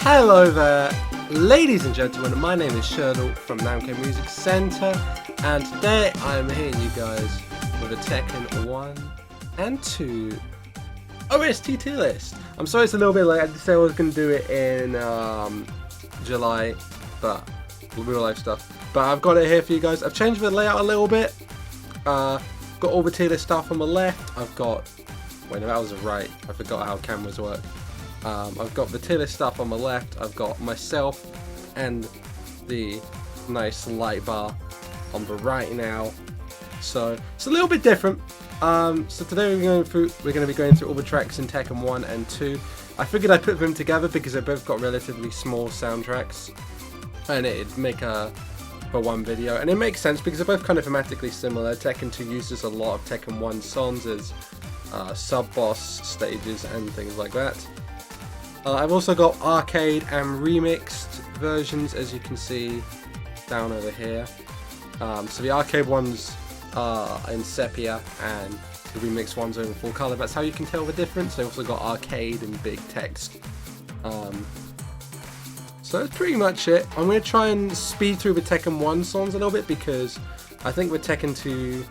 Hello there, ladies and gentlemen, my name is Shirdel from Namco Music Center, and today I'm here, you guys, with a Tekken 1 and 2 OST tier list. I'm sorry it's a little bit late. I did say I was going to do it in July, but real life stuff. But I've got it here for you guys. I've changed the layout a little bit. Got all the tier list stuff on the left. I've got, wait, no, that was right. I forgot how cameras work. I've got the tier list stuff on the left. I've got myself and the nice light bar on the right now. So it's a little bit different. So today we're going to be going through all the tracks in Tekken 1 and 2. I figured I'd put them together because they both got relatively small soundtracks, and it'd make for one video. And it makes sense because they're both kind of thematically similar. Tekken 2 uses a lot of Tekken 1 songs as sub-boss stages and things like that. I've also got arcade and remixed versions, as you can see down over here. So the arcade ones are in sepia and the remixed ones are in full color. That's how you can tell the difference. They also got arcade and big text. So that's pretty much it. I'm going to try and speed through the Tekken 1 songs a little bit because I think the Tekken 2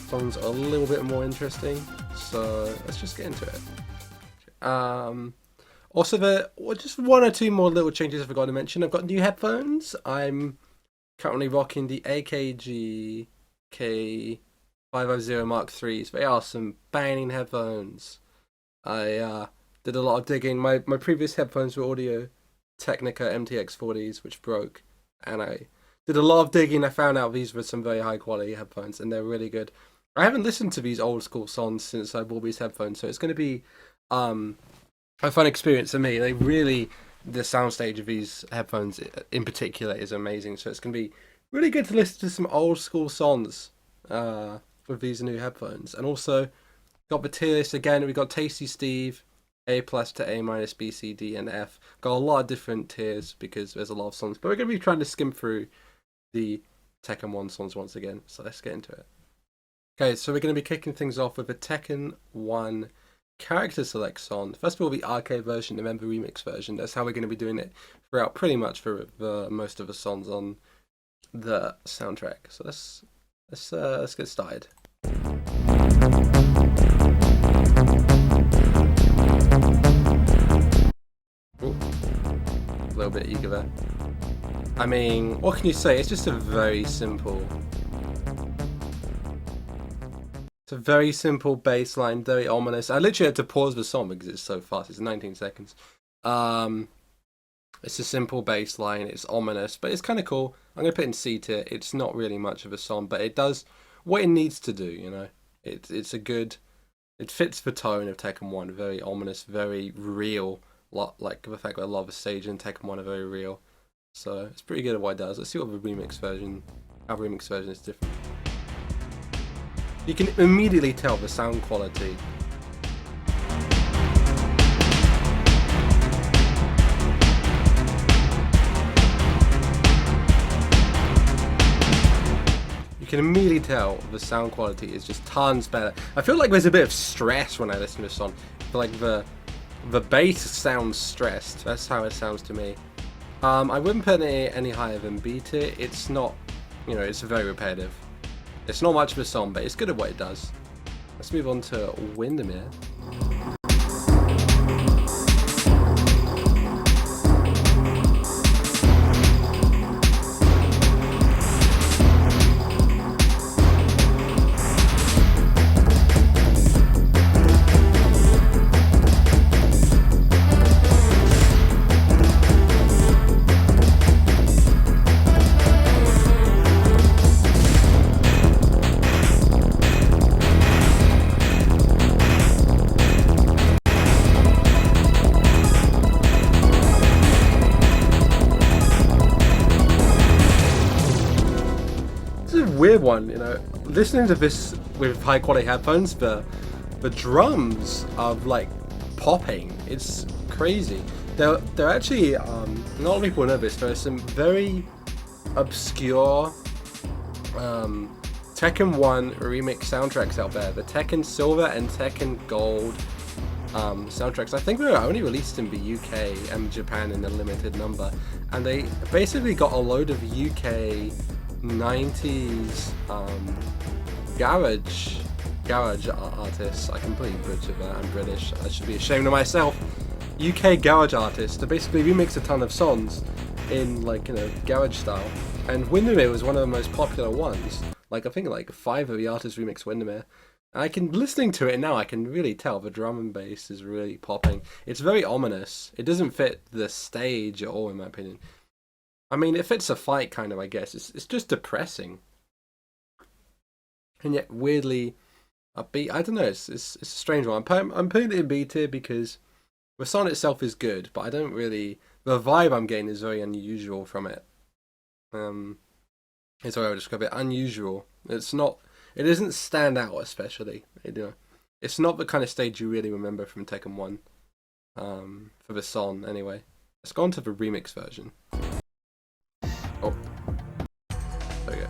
songs are a little bit more interesting. So let's just get into it. Also, just one or two more little changes I forgot to mention. I've got new headphones. I'm currently rocking the AKG K550 Mark IIIs. They are some banging headphones. I did a lot of digging. My previous headphones were Audio Technica MTX40s, which broke. And I did a lot of digging. I found out these were some very high quality headphones, and they're really good. I haven't listened to these old school songs since I bought these headphones, so it's going to be a fun experience for me. The soundstage of these headphones in particular is amazing, so it's going to be really good to listen to some old school songs with these new headphones. And also got the tier list again. We got Tasty Steve, A+ to A-, B, C, D, and F. Got a lot of different tiers because there's a lot of songs, but we're going to be trying to skim through the Tekken 1 songs once again, so let's get into it. Okay, so we're going to be kicking things off with a Tekken 1 character select song. First of all, the arcade version and then the remix version. That's how we're going to be doing it throughout pretty much for the most of the songs on the soundtrack. So let's get started. Ooh, a little bit eager there. I mean, what can you say? It's just a very simple. It's a very simple bass line, very ominous. I literally had to pause the song because it's so fast. It's 19 seconds. It's a simple bass line. It's ominous, but it's kind of cool. I'm going to put it in C tier. It's not really much of a song, but it does what it needs to do, you know. It's a good... It fits the tone of Tekken 1. Very ominous, very real. Like the fact that a lot of the stages in Tekken 1 are very real. So it's pretty good at what it does. Let's see what the remix version... How the remix version is different. You can immediately tell the sound quality. You can immediately tell the sound quality is just tons better. I feel like there's a bit of stress when I listen to this song. I feel like the bass sounds stressed. That's how it sounds to me. I wouldn't put it any higher than B tier. It's not, you know, it's very repetitive. It's not much of a song, but it's good at what it does. Let's move on to Windermere. Weird one, you know, listening to this with high quality headphones, the drums are like popping. It's crazy. They're actually not a lot of people know this. There are some very obscure Tekken 1 remix soundtracks out there. The Tekken Silver and Tekken Gold soundtracks. I think they were only released in the UK and Japan in a limited number, and they basically got a load of UK 90s garage artists. I completely butchered that. I'm British. I should be ashamed of myself. UK garage artists to basically remix a ton of songs in, like, you know, garage style. And Windermere was one of the most popular ones. Like, I think like 5 of the artists remixed Windermere. And listening to it now, I can really tell the drum and bass is really popping. It's very ominous. It doesn't fit the stage at all, in my opinion. I mean, it fits a fight, kind of, I guess. It's just depressing. And yet, weirdly upbeat. I don't know, it's a strange one. I'm putting it in B tier because the song itself is good, but I don't really... The vibe I'm getting is very unusual from it. It's how I would describe it. Unusual. It's not... It doesn't stand out especially. You know, it's not the kind of stage you really remember from Tekken 1. For the song, anyway. Let's go on to the remix version. Oh. There we go.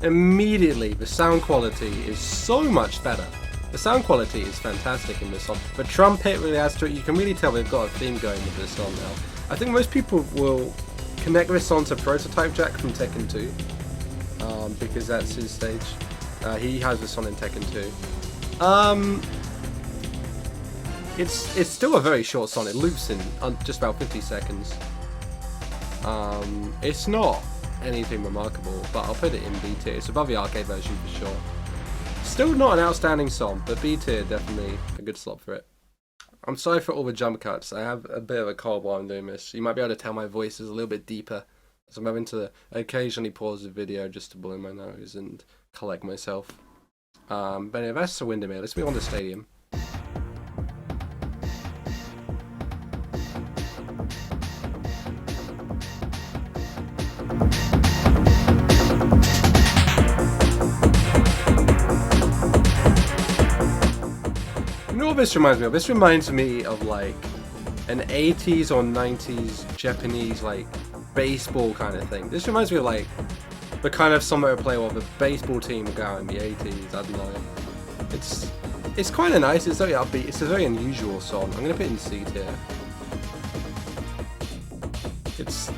Immediately, the sound quality is so much better. The sound quality is fantastic in this song. The trumpet really adds to it. You can really tell they've got a theme going with this song now. I think most people will connect this song to Prototype Jack from Tekken 2, because that's his stage. He has this song in Tekken 2. It's still a very short song. It loops in just about 50 seconds. It's not anything remarkable, but I'll put it in B tier. It's above the arcade version for sure. Still not an outstanding song, but B tier, definitely a good slot for it. I'm sorry for all the jump cuts. I have a bit of a cold while I'm doing this. You might be able to tell my voice is a little bit deeper, so I'm having to occasionally pause the video just to blow my nose and collect myself. But anyway, that's the Windermere. Let's move on to Stadium. You know what this reminds me of? This reminds me of like an 80s or 90s Japanese like baseball kind of thing. This reminds me of like the kind of song I would play with the baseball team would go out in the 80s. I don't know. It's kind of nice. It's very upbeat. It's a very unusual song. I'm gonna put it in C tier. It's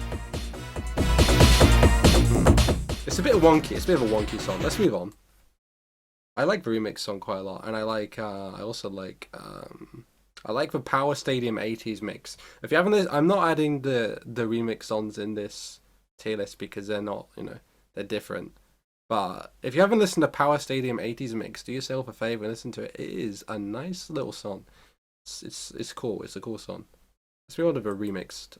a bit wonky. It's a bit of a wonky song. Let's move on. I like the remix song quite a lot, and I also like the Power Stadium 80s mix. If you haven't, I'm not adding the remix songs in this tier list because they're not, you know, they're different. But if you haven't listened to Power Stadium 80s mix, do yourself a favor and listen to it. It is a nice little song. It's cool. It's a cool song. Let's be on to the remixed.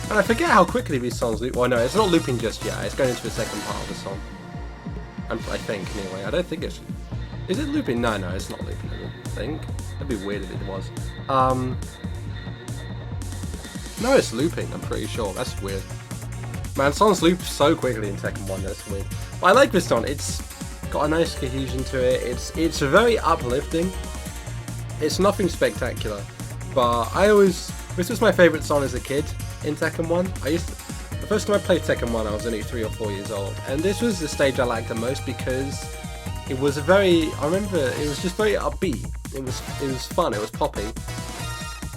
I forget how quickly these songs loop. Well, no, it's not looping just yet. It's going into the second part of the song. I think, anyway. I don't think it's... Is it looping? No, it's not looping, I don't think. That'd be weird if it was. No, it's looping, I'm pretty sure. That's weird. Man, songs loop so quickly in Tekken 1, that's weird. But I like this song. It's got a nice cohesion to it. It's very uplifting. It's nothing spectacular. But this was my favourite song as a kid. In Tekken 1, the first time I played Tekken 1 I was only 3 or 4 years old, and this was the stage I liked the most because it was I remember it was just very upbeat, it was fun, it was poppy,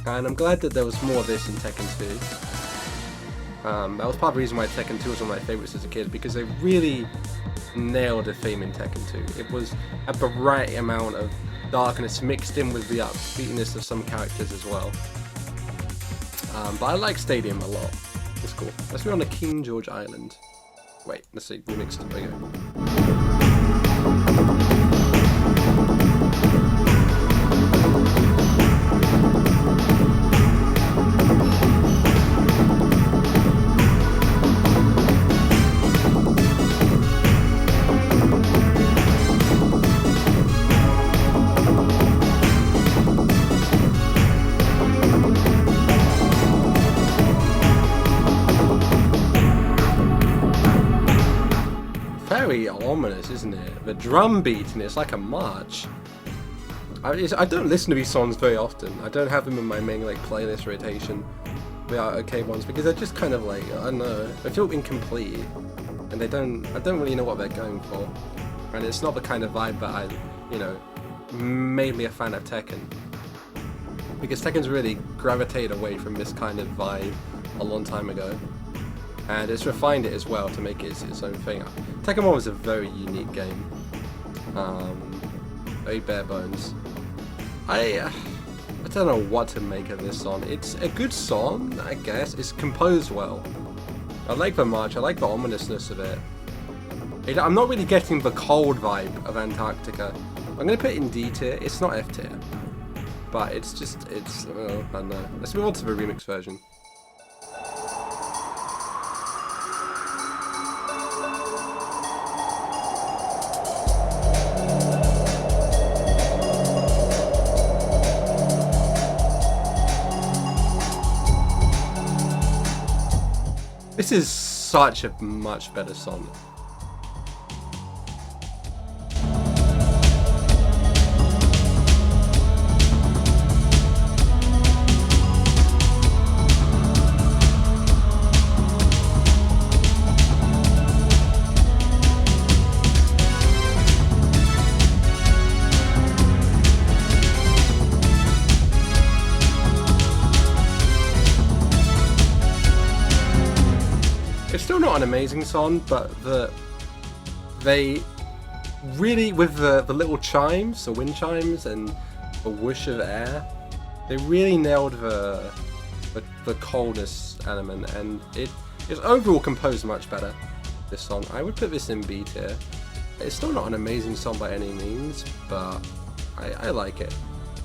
and I'm glad that there was more of this in Tekken 2. That was part of the reason why Tekken 2 was one of my favourites as a kid, because they really nailed the theme in Tekken 2. It was at the right amount of darkness mixed in with the upbeatness of some characters as well. But I like Stadium a lot. It's cool. Let's move on to King George Island. Wait, let's see. Remixed. There we go. Very ominous, isn't it? The drum beat, and it's like a march. I don't listen to these songs very often. I don't have them in my main like playlist rotation. The arcade ones, because they're just kind of like, I don't know, they feel incomplete, and I don't really know what they're going for. And it's not the kind of vibe that made me a fan of Tekken. Because Tekken's really gravitated away from this kind of vibe a long time ago. And it's refined it as well to make it its own thing. Tekken 1 was a very unique game. Very bare bones. I don't know what to make of this song. It's a good song, I guess. It's composed well. I like the march, I like the ominousness of it. I'm not really getting the cold vibe of Antarctica. I'm going to put it in D tier. It's not F tier. But I don't know. Let's move on to the remix version. This is such a much better song. It's still not an amazing song, but they really, with the little chimes, the wind chimes, and the whoosh of air, they really nailed the coldness element, and it's overall composed much better. This song, I would put this in B tier. It's still not an amazing song by any means, but I like it.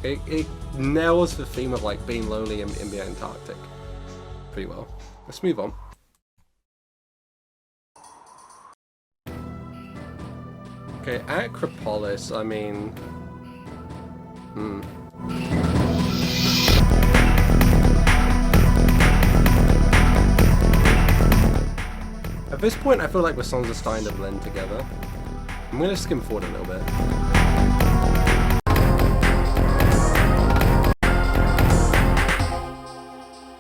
It nails the theme of like being lonely in the Antarctic pretty well. Let's move on. Okay, Acropolis, I mean... At this point, I feel like the songs are starting to blend together. I'm going to skim forward a little bit.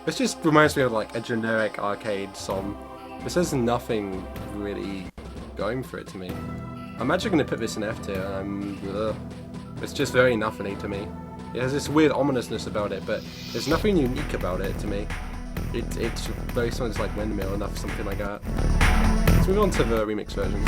This just reminds me of like a generic arcade song. This has nothing really going for it to me. I'm actually going to put this in F tier. It's just very nothing to me. It has this weird ominousness about it, but there's nothing unique about it to me. It's very sounds like Windmill enough, something like that. Let's move on to the remix version.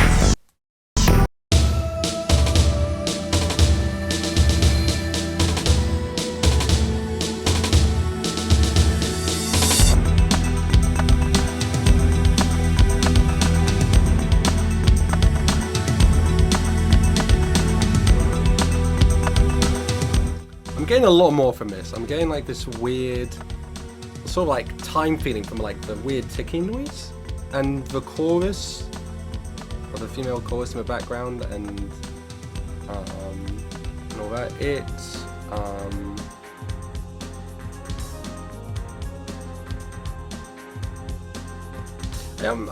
I'm getting a lot more from this. I'm getting like this weird, sort of like time feeling from like the weird ticking noise, and the chorus, or the female chorus in the background, and all that.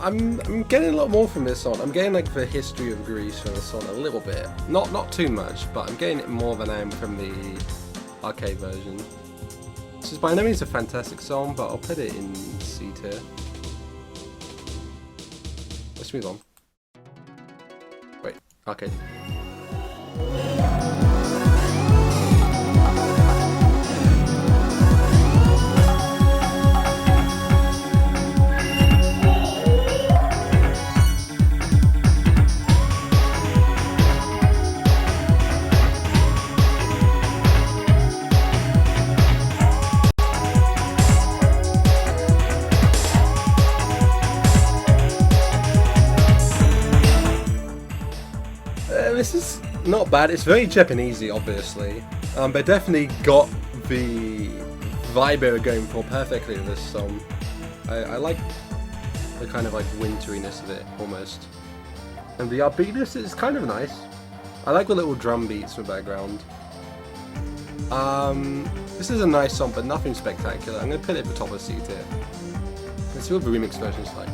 I'm getting a lot more from this song. I'm getting like the history of Greece from this song a little bit. Not too much, but I'm getting it more than I am from the arcade version. This is by no means a fantastic song, but I'll put it in C tier. Let's move on. Wait, arcade. not bad. It's very Japanesey, obviously, but definitely got the vibe they were going for perfectly with this song. I like the kind of like winteriness of it, almost. And the upbeatness is kind of nice. I like the little drum beats in the background. This is a nice song, but nothing spectacular. I'm going to put it at the top of C tier. Let's see what the remix version is like.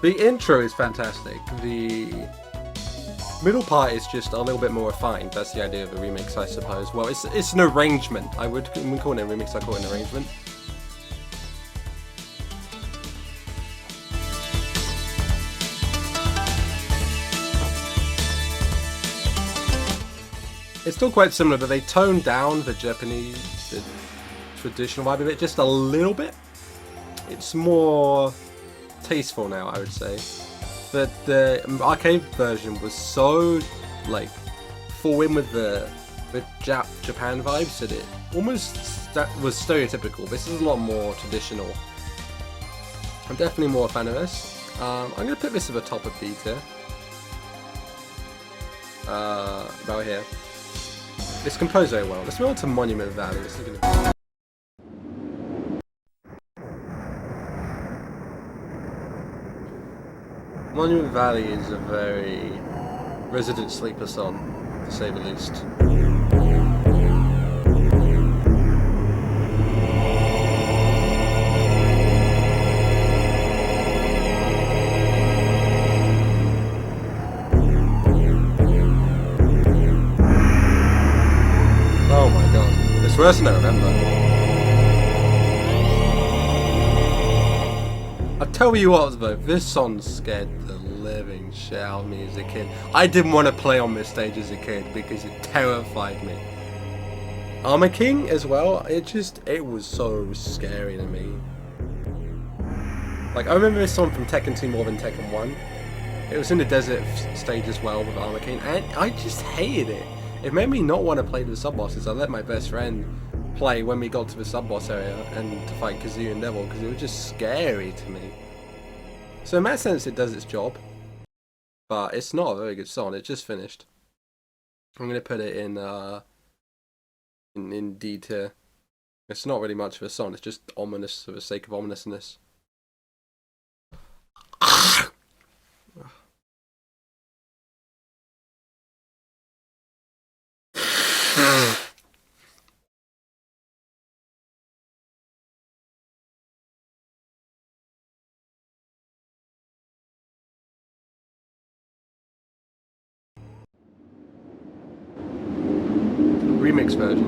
The intro is fantastic. The middle part is just a little bit more refined. That's the idea of a remix, I suppose. Well, it's an arrangement. I wouldn't call it a remix, I call it an arrangement. It's still quite similar, but they toned down the Japanese, the traditional vibe of it just a little bit. It's more tasteful now, I would say. But the arcade version was so like full in with the Japan vibes that it almost was stereotypical. This is a lot more traditional. I'm definitely more a fan of this. I'm gonna put this at the top of B tier. About here. It's composed very well. Let's move on to Monument Valley. This is gonna... Monument Valley is a very resident sleeper song, to say the least. Oh my god, it's worse than I remember. I'll tell you what though, this song scared the living shit out of me as a kid. I didn't want to play on this stage as a kid because it terrified me. Armor King as well, it was so scary to me. Like, I remember this song from Tekken 2 more than Tekken 1. It was in the desert stage as well with Armor King, and I just hated it. It made me not want to play the sub-bosses. I let my best friend play when we got to the sub-boss area and to fight Kazoo and Devil because it was just scary to me. So in that sense it does its job, but it's not a very good song. It just finished. I'm going to put it in D tier. It's not really much of a song, it's just ominous for the sake of ominousness. Remix version.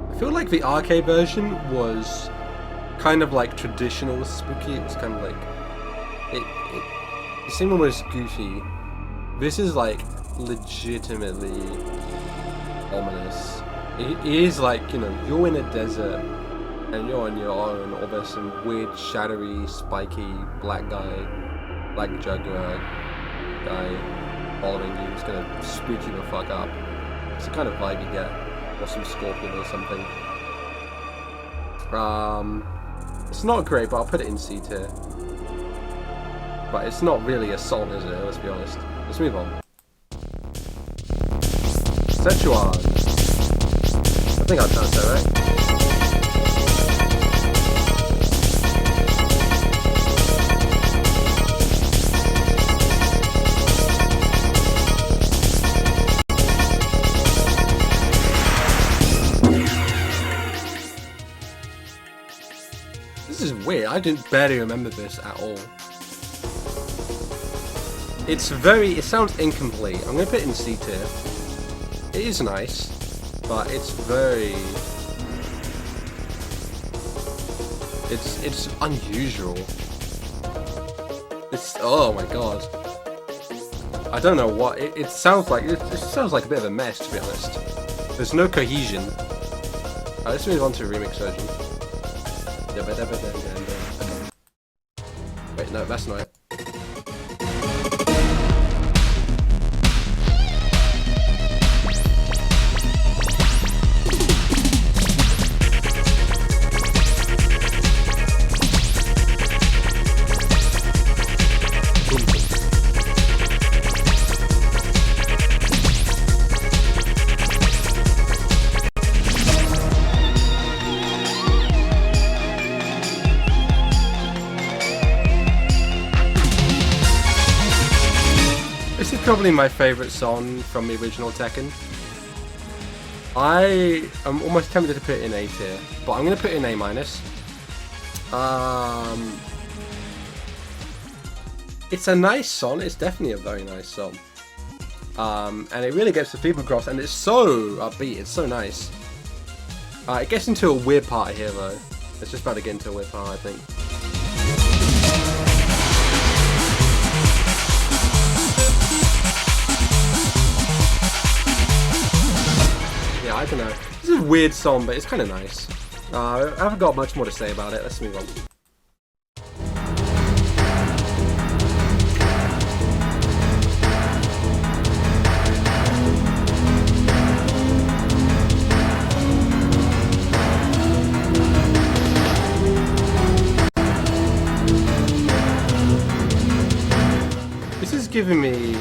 I feel like the arcade version was kind of like traditional spooky. It was kind of like it seemed almost goofy. This is like legitimately ominous. It is like, you know, you're in a desert and you're on your own, or there's some weird shadowy spiky black jugular guy following you. It's gonna spook you the fuck up. It's the kind of vibe you get, or some scorpion or something. It's not great, but I'll put it in C tier. But it's not really a song, is it? Let's be honest. Let's move on. Szechuan. I think I've pronounced that right. This is weird. I didn't barely remember this at all. It sounds incomplete. I'm going to put it in C tier. It is nice, but it's very... It's unusual. It's... oh my god. I don't know what... It sounds like... It sounds like a bit of a mess, to be honest. There's no cohesion. Let's move on to a remix version. Wait, no, that's not it. This is probably my favourite song from the original Tekken. I am almost tempted to put it in A tier, but I'm going to put it in A-. It's a nice song, it's definitely a very nice song. And it really gets the people across, and it's so upbeat, it's so nice. It gets into a weird part here though. It's just about to get into a weird part, I think. I don't know. This is a weird song, but it's kind of nice. I haven't got much more to say about it. Let's move on. This is giving me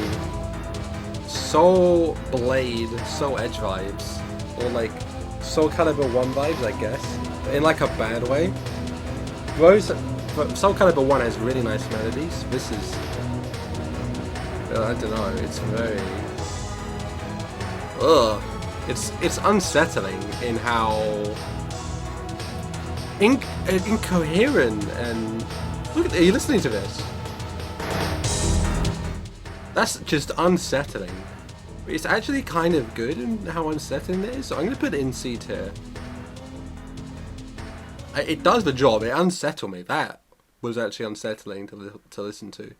Soul Blade, Soul Edge vibes. Or like Soul Calibur 1 vibes, I guess, but in like a bad way. Soul Calibur 1 has really nice melodies. This is, I don't know, it's very, it's unsettling in how incoherent and look. Are you listening to this? That's just unsettling. It's actually kind of good in how unsettling it is, so I'm going to put it in C tier. It does the job, it unsettled me. That was actually unsettling to listen to.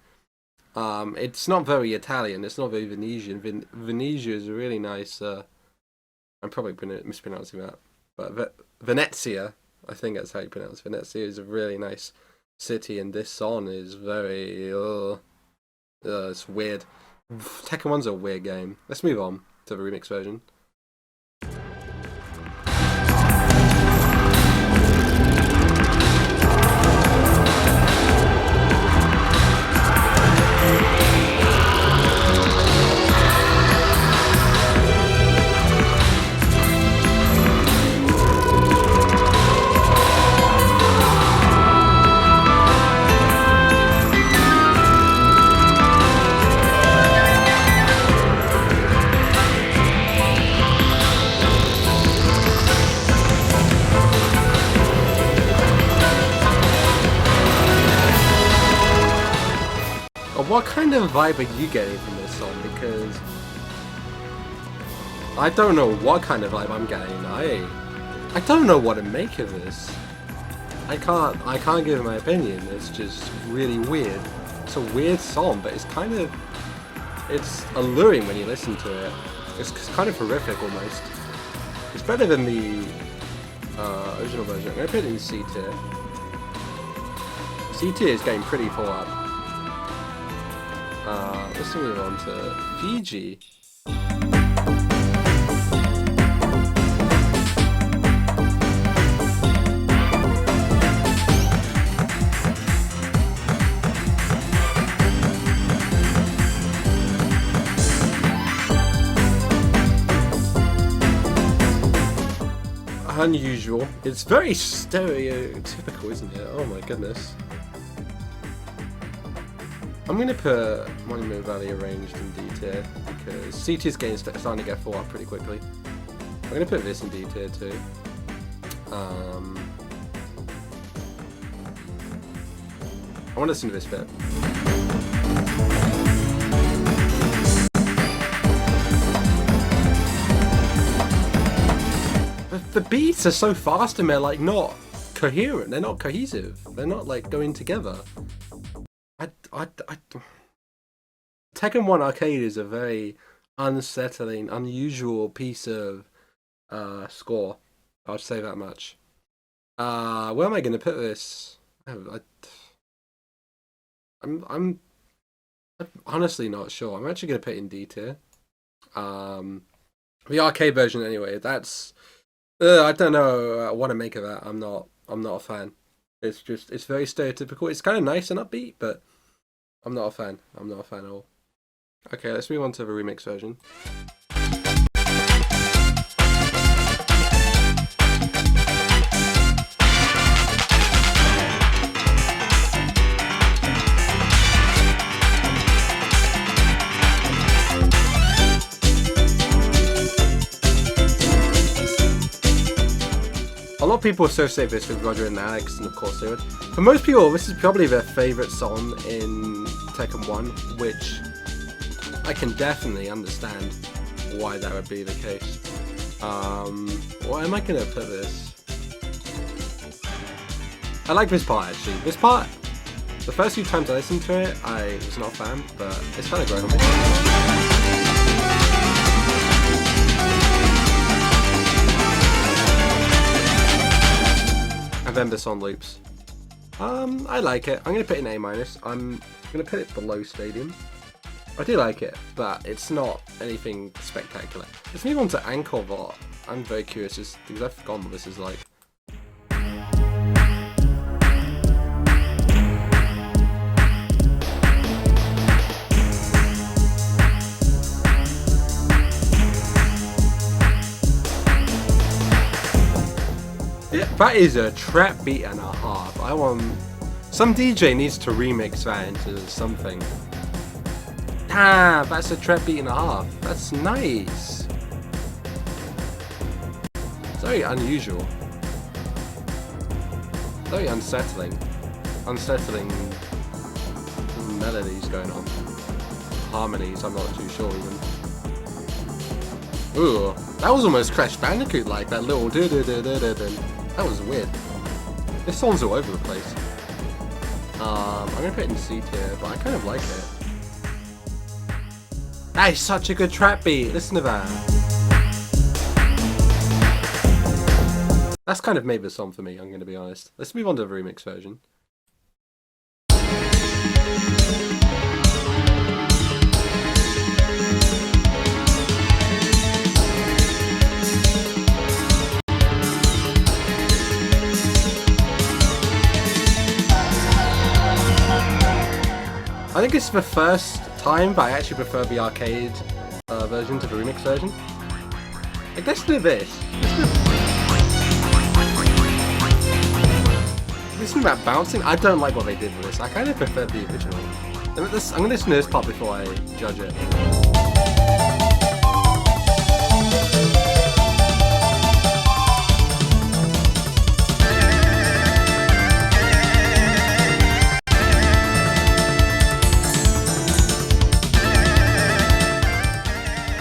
It's not very Italian, it's not very Venetian. Venezia is a really nice, I'm probably mispronouncing that, but Venezia, I think that's how you pronounce it. Venezia is a really nice city, and this song is very, it's weird. Tekken 1's a weird game. Let's move on to the remix version. What kind of vibe are you getting from this song? Because I don't know what kind of vibe I'm getting. I don't know what to make of this. I can't give my opinion. It's just really weird. It's a weird song, but it's alluring when you listen to it. It's kind of horrific almost. It's better than the original version. I'm gonna put it in C tier. C tier is getting pretty full up. Let's move on to VG. Unusual. It's very stereotypical, isn't it? Oh my goodness. I'm going to put Monument Valley arranged in D tier because C tier's getting starting to get full up pretty quickly. I'm going to put this in D tier too. I want to listen to this bit. the beats are so fast and they're like not coherent. They're not cohesive. They're not like going together. Tekken 1 Arcade is a very unsettling, unusual piece of score. I'll say that much. Where am I going to put this? I'm honestly not sure. I'm actually going to put it in D tier. The arcade version anyway. That's I don't know what to make of that. I'm not a fan. It's very stereotypical. It's kind of nice and upbeat, but I'm not a fan. I'm not a fan at all. Okay, let's move on to the remix version. A lot of people associate this with Roger and Alex, and of course they would. For most people, this is probably their favourite song in Tekken 1, which I can definitely understand why that would be the case. Why am I going to put this? I like this part actually. This part, the first few times I listened to it, I was not a fan, but it's kind of growing on me. And then this on loops. I like it. I'm going to put it in A-. I'm going to put it below Stadium. I do like it, but it's not anything spectacular. Let's move on to Encore Vault. I'm very curious because I've forgotten what this is like. Yeah, that is a trap beat and a half. Some DJ needs to remix that into something. Ah, that's a trap beat and a half. That's nice. It's very unusual. Very unsettling. Unsettling melodies going on. Harmonies, I'm not too sure even. Ooh, that was almost Crash Bandicoot like, that little do-do-do-do-do-do. That was weird. This song's all over the place. I'm gonna put it in C tier, but I kind of like it. That is such a good trap beat. Listen to that. That's kind of made the song for me, I'm gonna be honest. Let's move on to the remix version. I think it's the first time, but I actually prefer the arcade version to the remix version. Like, let's do this. Listen to that bouncing. I don't like what they did with this. I kind of prefer the original. I'm going to listen to this part before I judge it.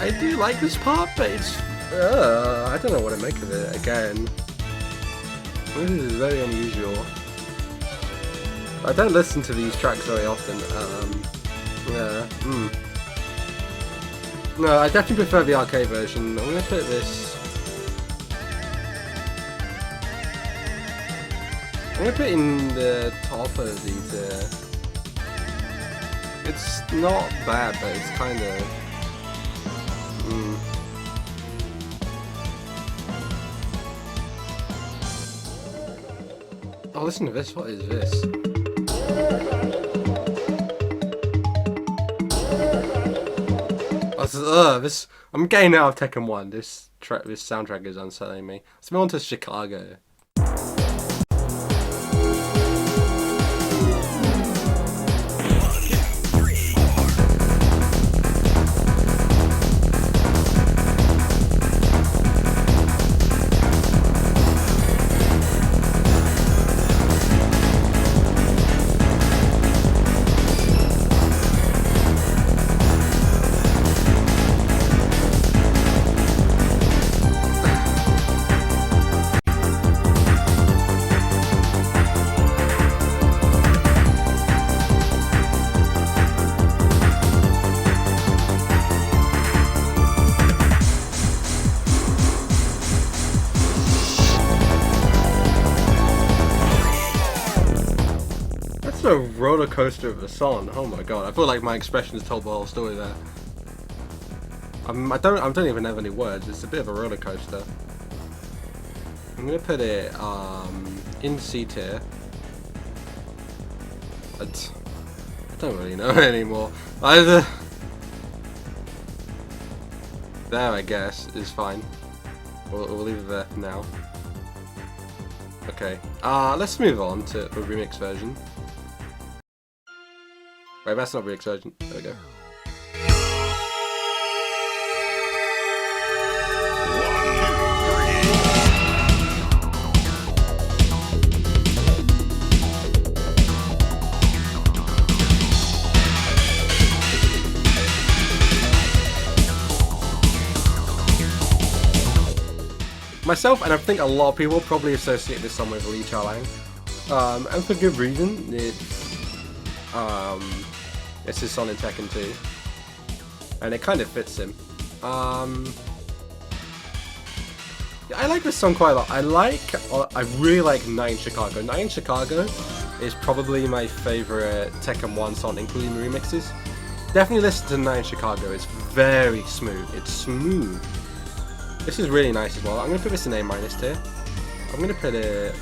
I do like this part, but it's I don't know what to make of it again. This is very unusual. I don't listen to these tracks very often. No, I definitely prefer the arcade version. I'm gonna put this. I'm gonna put it in the top of these. It's not bad, but it's kind of. Oh, listen to this. What is this? This. I'm getting out of Tekken 1. This soundtrack is unsettling me. Let's move on to Chicago. That's a roller coaster of a song. Oh my god! I feel like my expressions told the whole story there. I don't even have any words. It's a bit of a roller coaster. I'm gonna put it in C tier. I don't really know anymore. Either there, I guess, is fine. We'll leave it there for now. Okay. Let's move on to the remix version. Wait, that's not remix version. There we go. Myself, and I think a lot of people probably associate this song with Lee Charlang, and for good reason. It's his song in Tekken 2, and it kind of fits him. Yeah, I like this song quite a lot. I really like Night in Chicago. Night in Chicago is probably my favorite Tekken 1 song, including the remixes. Definitely listen to Night in Chicago. It's very smooth. It's smooth. This is really nice as well. I'm going to put this in A- tier. I'm going to put it...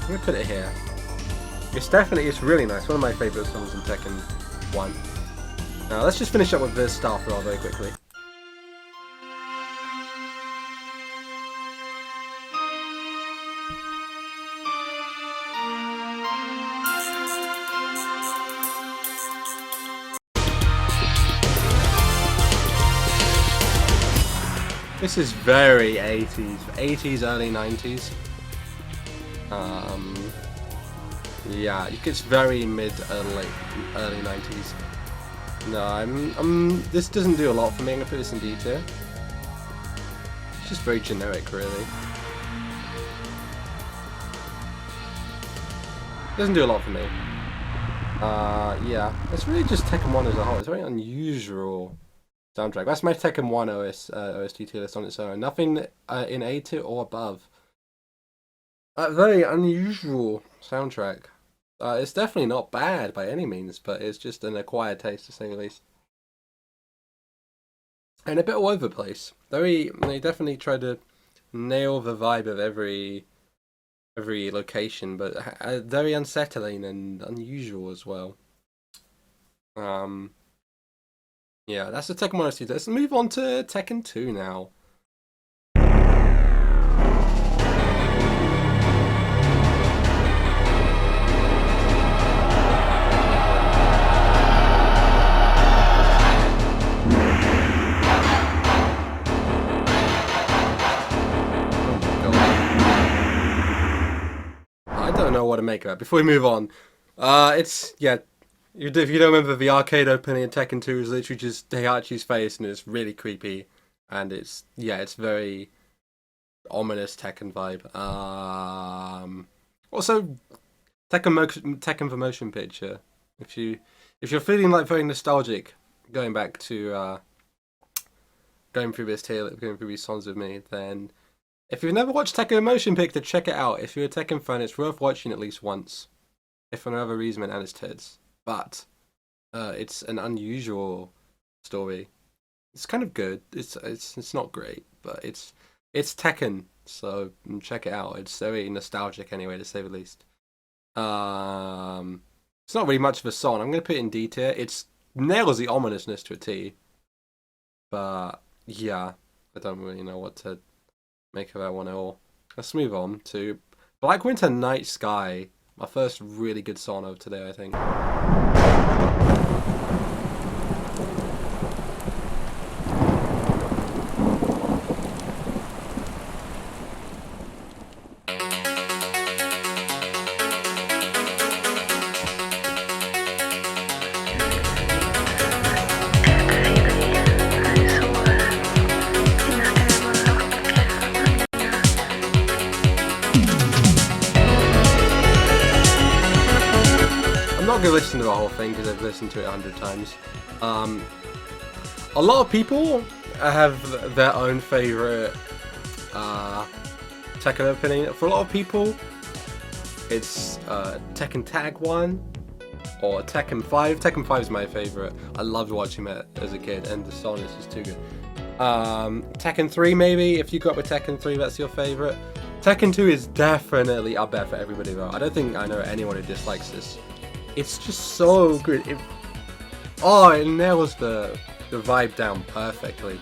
I'm going to put it here. It's really nice. One of my favourite songs in Tekken 1. Now let's just finish up with the Star Thrill very quickly. This is very 80s, early 90s. Yeah, it's very mid, early 90s. No, this doesn't do a lot for me. I'm gonna put this in D tier. It's just very generic, really. Doesn't do a lot for me. Yeah, it's really just Tekken 1 as a whole. It's very unusual soundtrack. That's my Tekken 1 OST tier list on its own. Nothing in A tier or above. Very unusual soundtrack. It's definitely not bad by any means, but it's just an acquired taste to say the least. And a bit all over the place. They definitely try to nail the vibe of every location, but very unsettling and unusual as well. Yeah, that's the Tekken 1 OST. Let's move on to Tekken 2 now. I don't know what to make of it. Before we move on, if you don't remember, the arcade opening in Tekken 2 is literally just Heihachi's face, and it's really creepy, and it's very ominous Tekken vibe. Also, Tekken the motion picture. If you're feeling like very nostalgic, going back to going through this tier, going through these songs with me, then if you've never watched Tekken motion picture, check it out. If you're a Tekken fan, it's worth watching at least once, if for no other reason than it's tits. But it's an unusual story. It's kind of good. It's not great, but it's Tekken, so check it out. It's very nostalgic anyway, to say the least. It's not really much of a song. I'm gonna put it in D tier. It nails the ominousness to a T. But yeah, I don't really know what to make of that one at all. Let's move on to Black Winter Night Sky. My first really good song of today, I think. I'm not going to listen to the whole thing because I've listened to it 100 times. A lot of people have their own favourite Tekken opening. For a lot of people, it's Tekken Tag 1 or Tekken 5. Tekken 5 is my favorite. I loved watching it as a kid, and the song is just too good. Tekken 3 maybe, if you got with Tekken 3, that's your favorite. Tekken 2 is definitely up there for everybody though. I don't think I know anyone who dislikes this. It's just so good. It nails the vibe down perfectly.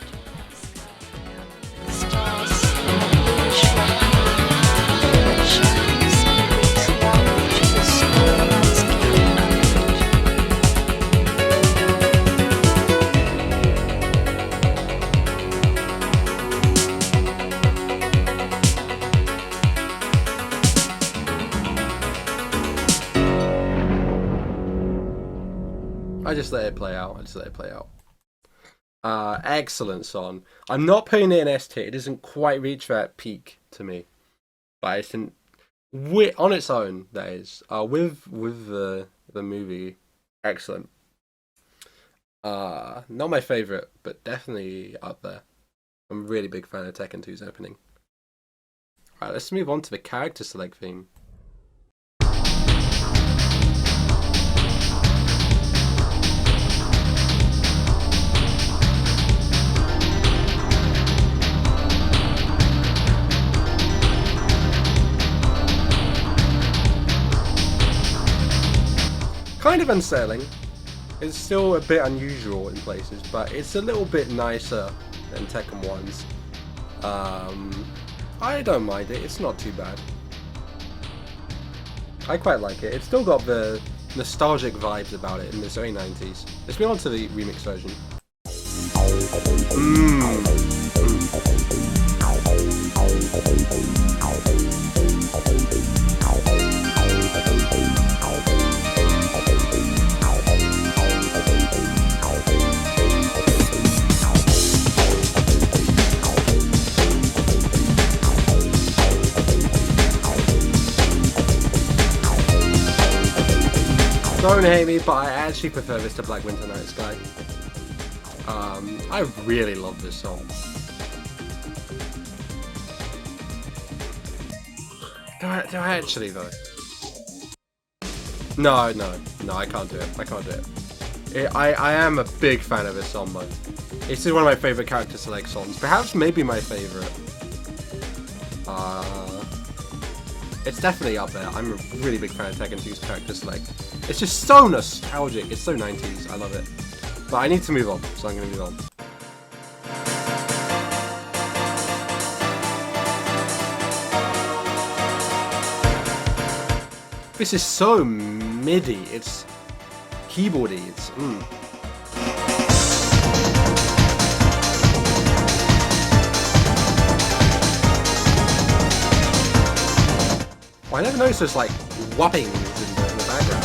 I just let it play out. Excellent song. I'm not putting it in S tier. It doesn't quite reach that peak to me, but it's on its own. That is with the movie, excellent. Not my favorite, but definitely up there. I'm a really big fan of Tekken 2's opening. Alright, let's move on to the character select theme. Kind of unsettling. It's still a bit unusual in places, but it's a little bit nicer than Tekken 1's. I don't mind it, it's not too bad. I quite like it. It's still got the nostalgic vibes about it in the early 90s. Let's move on to the remix version. Don't hate me, but I actually prefer this to Black Winter Night Sky. I really love this song. Do I actually though? No, I can't do it. I am a big fan of this song, though. It's one of my favorite character select songs. Perhaps maybe my favorite. It's definitely up there. I'm a really big fan of Tekken 2's character select. It's just so nostalgic. It's so 90s. I love it. But I need to move on, so I'm going to move on. This is so MIDI. It's keyboardy. It's I never noticed those like whoppings in the background.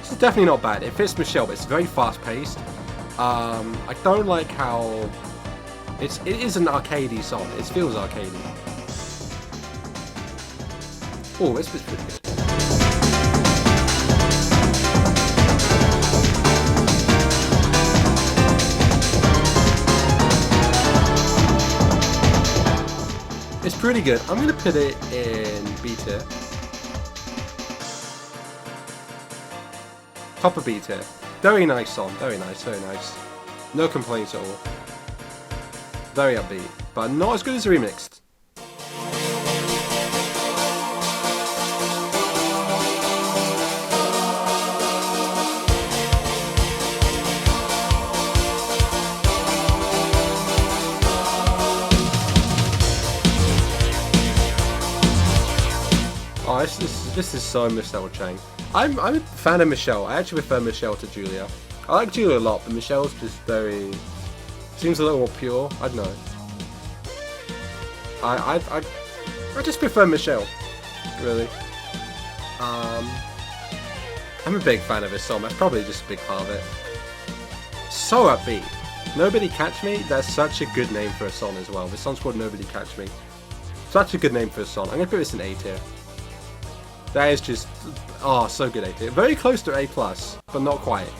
This is definitely not bad. It fits Michelle, but it's very fast paced. I don't like how it is an arcadey song. It feels arcadey. Oh, this was pretty good. It's pretty good. I'm going to put it in B tier. Top of B tier. Very nice song. Very nice. No complaints at all. Very upbeat. But not as good as the remixed. Oh, this is so Michelle Chang. I'm a fan of Michelle. I actually prefer Michelle to Julia. I like Julia a lot, but Michelle's just seems a little more pure. I don't know. I just prefer Michelle, really. I'm a big fan of this song. That's probably just a big part of it. So upbeat. Nobody Catch Me. That's such a good name for a song as well. This song's called Nobody Catch Me. Such a good name for a song. I'm gonna put this in A tier. That is just, so good A tier. Very close to A+, but not quite.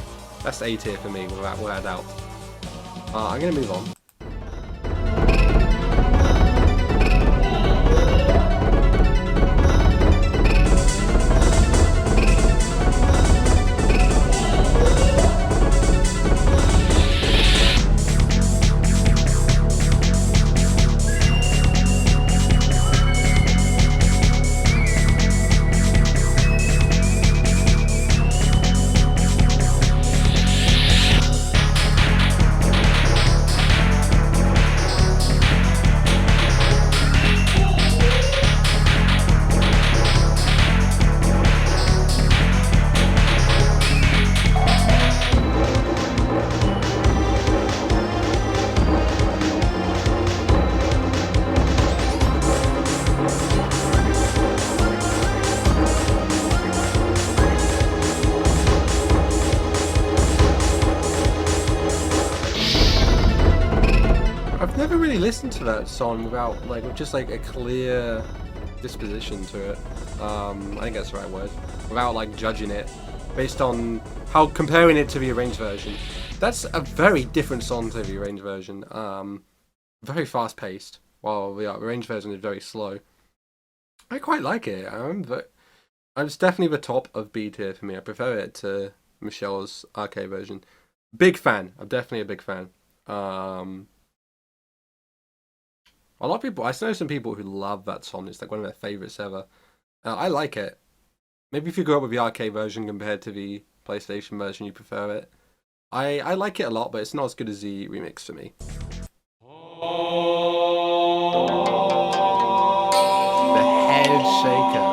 That's A tier for me, without a doubt. I'm gonna move on. I've never really listened to that song without, like, with just, like, a clear disposition to it. I think that's the right word. Without, like, judging it based on how comparing it to the arranged version. That's a very different song to the arranged version. Very fast paced, while the arranged version is very slow. I quite like it. It's definitely the top of B tier for me. I prefer it to Michelle's arcade version. Big fan. I'm definitely a big fan. A lot of people, I know some people who love that song. It's like one of their favorites ever. I like it. Maybe if you grew up with the arcade version compared to the PlayStation version, you prefer it. I like it a lot, but it's not as good as the remix for me. The head shaker.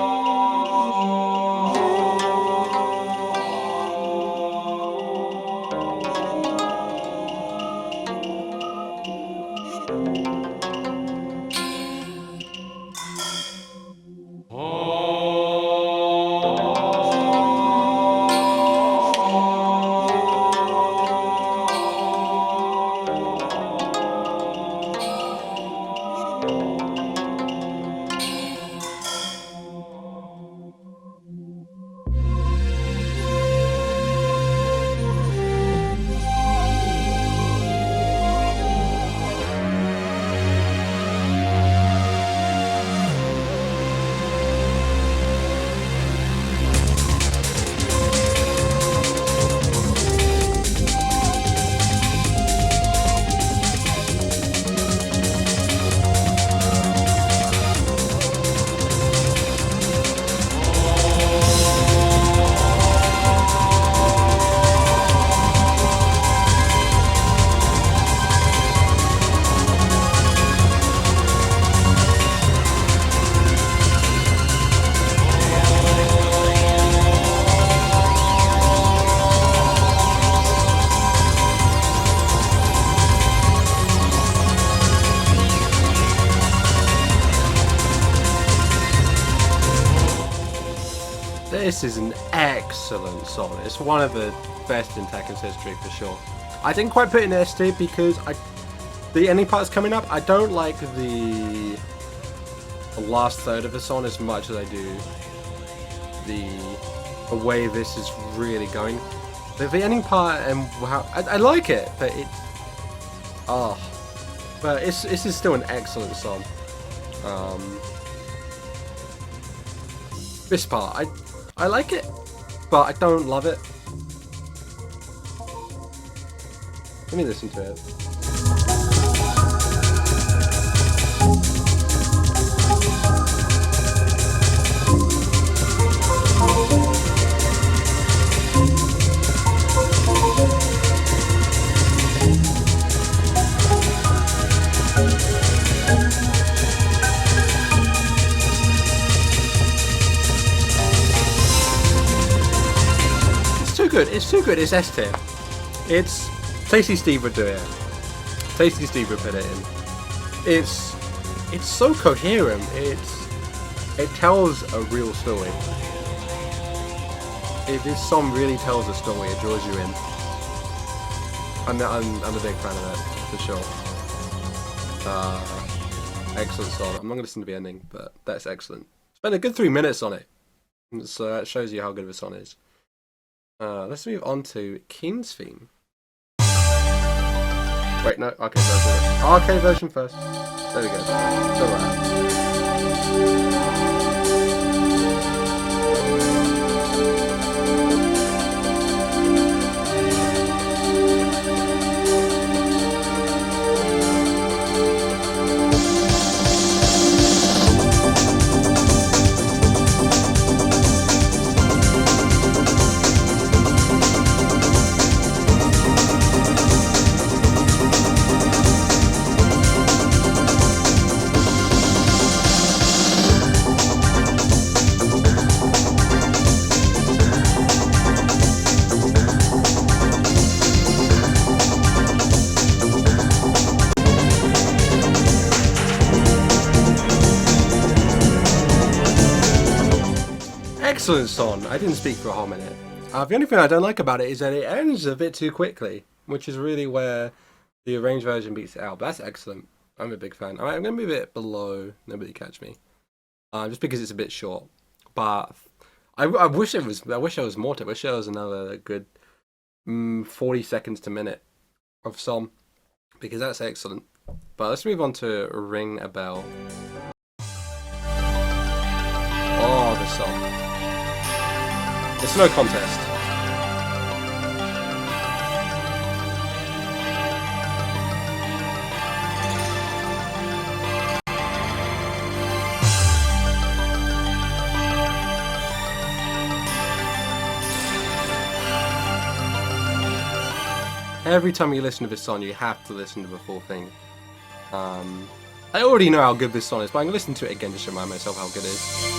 This is an excellent song. It's one of the best in Tekken's history for sure. I didn't quite put it in S tier because the ending part's coming up. I don't like the last third of the song as much as I do the way this is really going. The ending part and how I like it, but this is still an excellent song. This part, I like it, but I don't love it. Let me listen to it. It's too good. It's S tier. It's Tasty Steve would do it. Tasty Steve would put it in. It's so coherent. It tells a real story. This song really tells a story. It draws you in. I'm a big fan of it for sure. Excellent song. I'm not gonna listen to the ending, but that's excellent. Spent a good 3 minutes on it, so that shows you how good the song is. Let's move on to Keen's theme. Wait, no, arcade version. Arcade version first. There we go. It's alright. Excellent song. I didn't speak for a whole minute. The only thing I don't like about it is that it ends a bit too quickly, which is really where the arranged version beats it out. But that's excellent. I'm a big fan. I'm going to be a bit below Nobody Catch Me, just because it's a bit short. But I wish it was. I wish there was more to it. I wish there was another good 40 seconds to minute of song, because that's excellent. But let's move on to Ring a Bell. Oh, the song. It's no contest. Every time you listen to this song, you have to listen to the full thing. I already know how good this song is, but I'm going to listen to it again just to remind myself how good it is.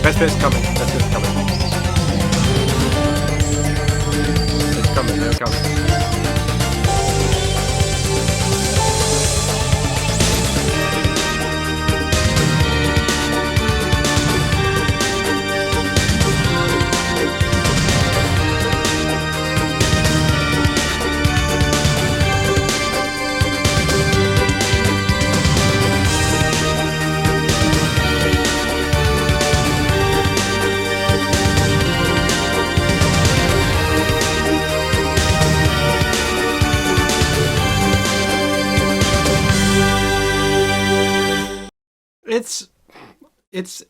Best bit's coming. Best bit's coming. It's coming. They're coming.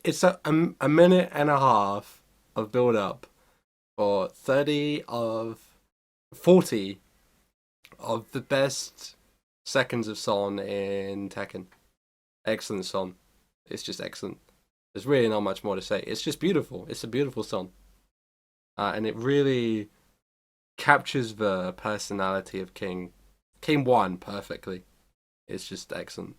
It's a minute and a half of build up for 40 of the best seconds of song in Tekken. Excellent song. It's just excellent. There's really not much more to say. It's just beautiful. It's a beautiful song. And it really captures the personality of King 1 perfectly. It's just excellent.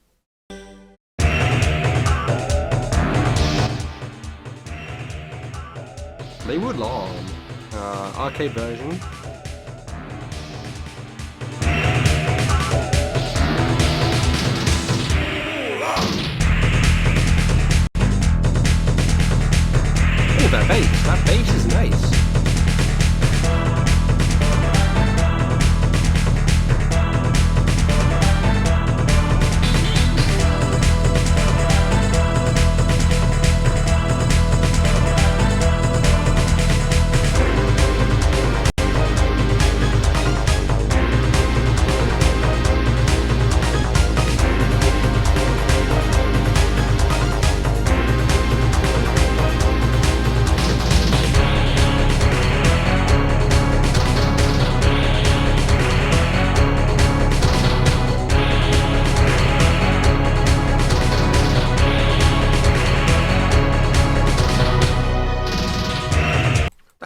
They were long. Arcade version. Oh, that bass. That bass is nice.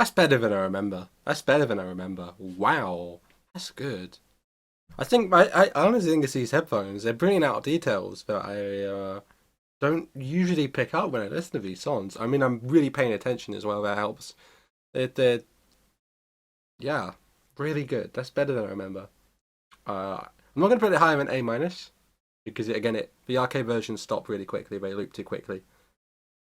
That's better than I remember. That's better than I remember. Wow. That's good. I think I honestly think it's these headphones. They're bringing out details that I don't usually pick up when I listen to these songs. I mean, I'm really paying attention as well. That helps. They're yeah, really good. That's better than I remember. I'm not gonna put it higher than A minus because the arcade version stopped really quickly. They loop too quickly.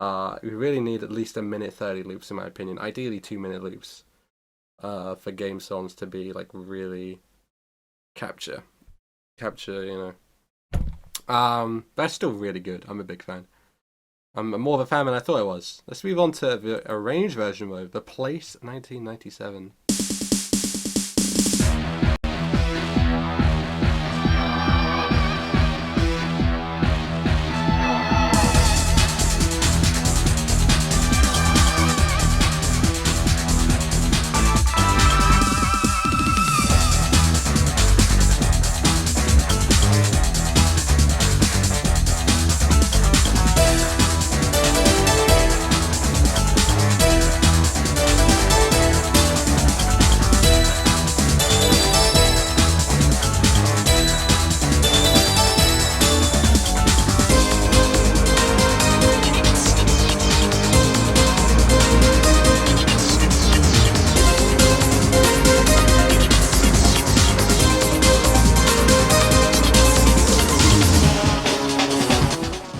We really need at least a minute 30 loops in my opinion. Ideally 2-minute loops. For game songs to be like really capture, you know. That's still really good. I'm a big fan. I'm more of a fan than I thought I was. Let's move on to the arranged version mode, The Place 1997.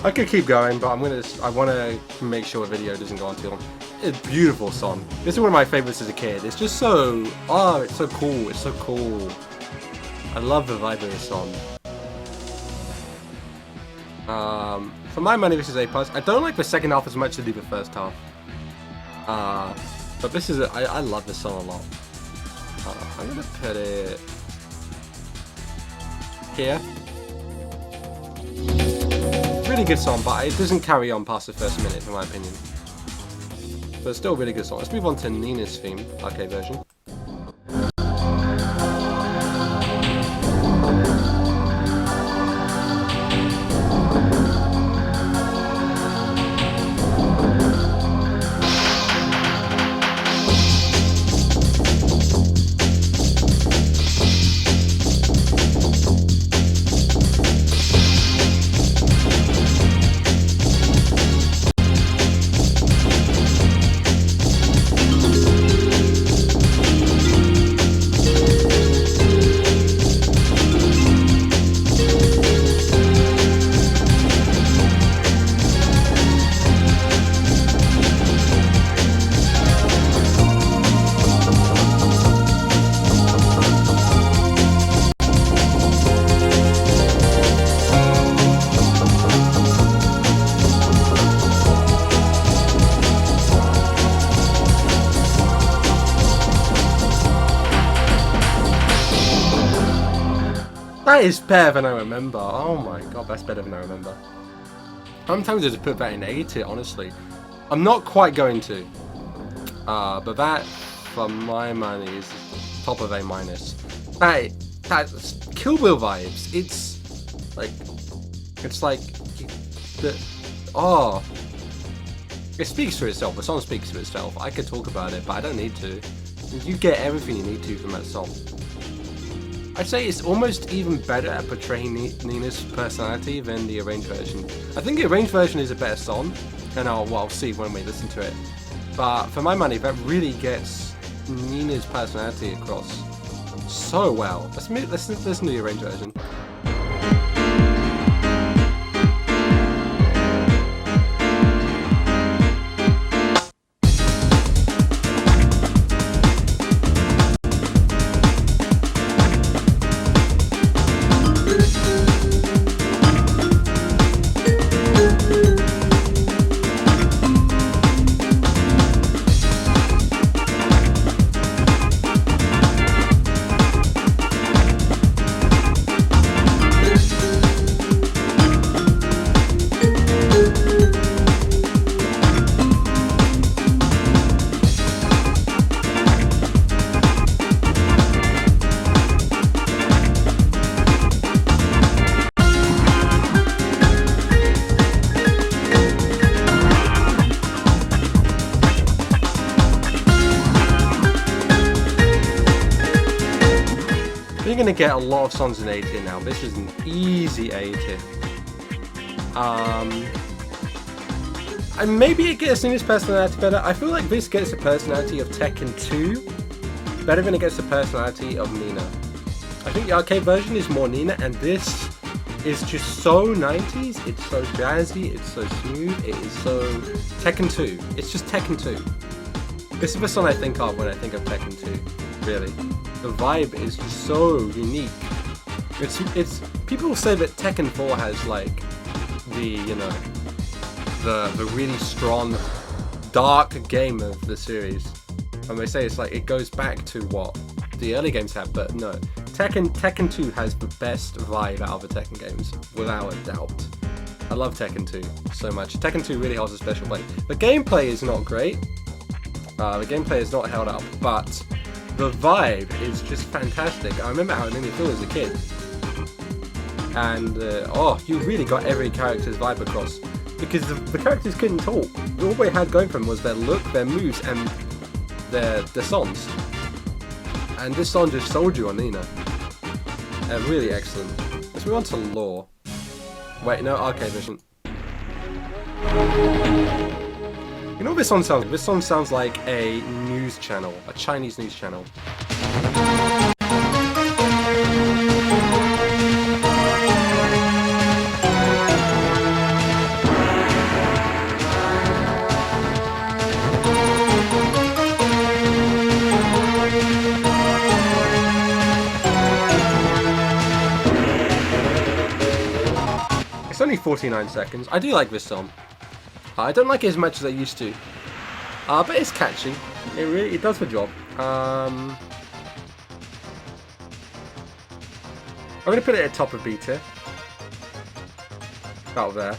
I could keep going, but I want to make sure the video doesn't go on too long. It's a beautiful song. This is one of my favorites as a kid. It's just so, it's so cool. It's so cool. I love the vibe of this song. For my money, this is A+. I don't like the second half as much as I do the first half. But this is, I love this song a lot. I'm gonna put it here. Really good song, but it doesn't carry on past the first minute, in my opinion. But it's still a really good song. Let's move on to Nina's theme, arcade version. That is better than I remember. Oh my god, that's better than I remember. I'm tempted to put that in A tier, honestly. I'm not quite going to. But that, for my money, is top of A minus. That's Kill Bill vibes. It's like it speaks for itself. The song speaks for itself. I could talk about it, but I don't need to. You get everything you need to from that song. I'd say it's almost even better at portraying Nina's personality than the arranged version. I think the arranged version is a better song, and I'll see when we listen to it. But for my money, that really gets Nina's personality across so well. Let's listen to the arranged version. gonna get a lot of songs in A tier now. This is an easy A tier. And maybe it gets Nina's personality better. I feel like this gets the personality of Tekken 2 better than it gets the personality of Nina. I think the arcade version is more Nina, and this is just so 90s. It's so jazzy, it's so smooth, it is so Tekken 2. It's just Tekken 2. This is the song I think of when I think of Tekken 2, really. The vibe is just so unique. It's people say that Tekken 4 has like the, you know, the really strong, dark game of the series. And they say it's like it goes back to what the early games have, but no. Tekken 2 has the best vibe out of the Tekken games, without a doubt. I love Tekken 2 so much. Tekken 2 really holds a special place. The gameplay is not great. The gameplay is not held up, but the vibe is just fantastic. I remember how it made me feel as a kid. And, oh, you really got every character's vibe across. Because the characters couldn't talk. All they had going for them was their look, their moves, and their songs. And this song just sold you on Nina. Really excellent. Let's move on to lore. Wait, no, arcade version. You know what this song sounds like? This song sounds like a news channel, a Chinese news channel. It's only 49 seconds. I do like this song. I don't like it as much as I used to. But it's catchy. It does the job. I'm gonna put it at top of B tier. About there.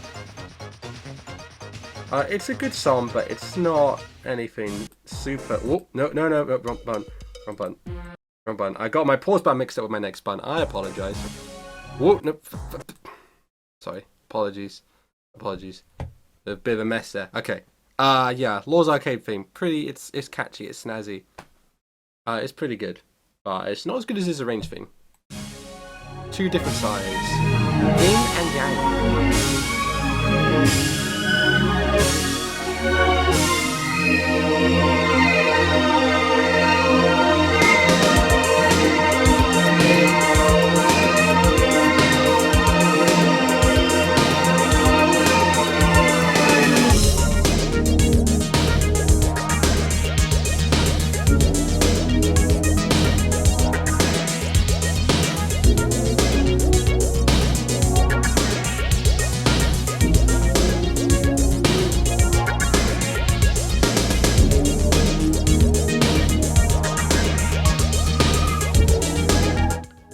It's a good song, but it's not anything super. Whoop! No, wrong button. I got my pause button mixed up with my next button. I apologize. Whoop! No. Sorry. Apologies. A bit of a mess there. Okay. Yeah. Lore's arcade theme. Pretty. It's catchy. It's snazzy. It's pretty good. It's not as good as his arranged theme. Two different sides. Yin and yang.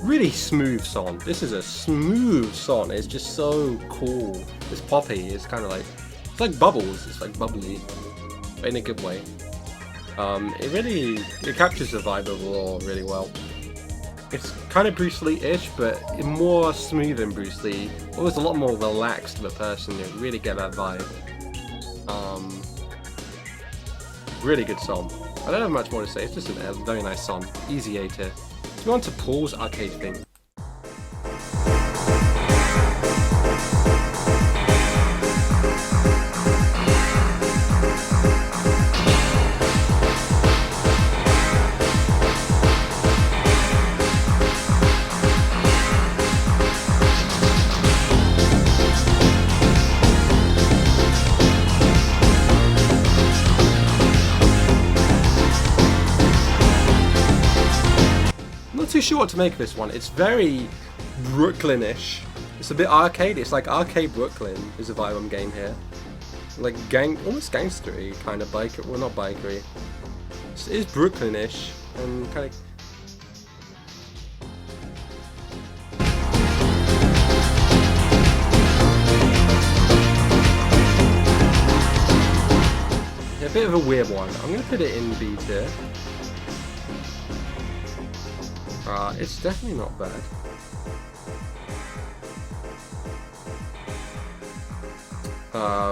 Really smooth song. This is a smooth song. It's just so cool. It's poppy. It's kind of like, it's like bubbles. It's like bubbly, but in a good way. It captures the vibe of Lore really well. It's kind of Bruce Lee-ish, but more smooth than Bruce Lee. Always a lot more relaxed of a person. You really get that vibe. Really good song. I don't have much more to say. It's just a very nice song. Easy A tier. Let's go on to Paul's arcade theme. Too sure what to make of this one. It's very Brooklyn-ish. It's a bit arcade. It's like arcade Brooklyn is the vibe I'm getting here. Like almost gangstery kind of biker. Well, not bikery. It is Brooklyn-ish and kind of. A bit of a weird one. I'm gonna put it in B tier. It's definitely not bad.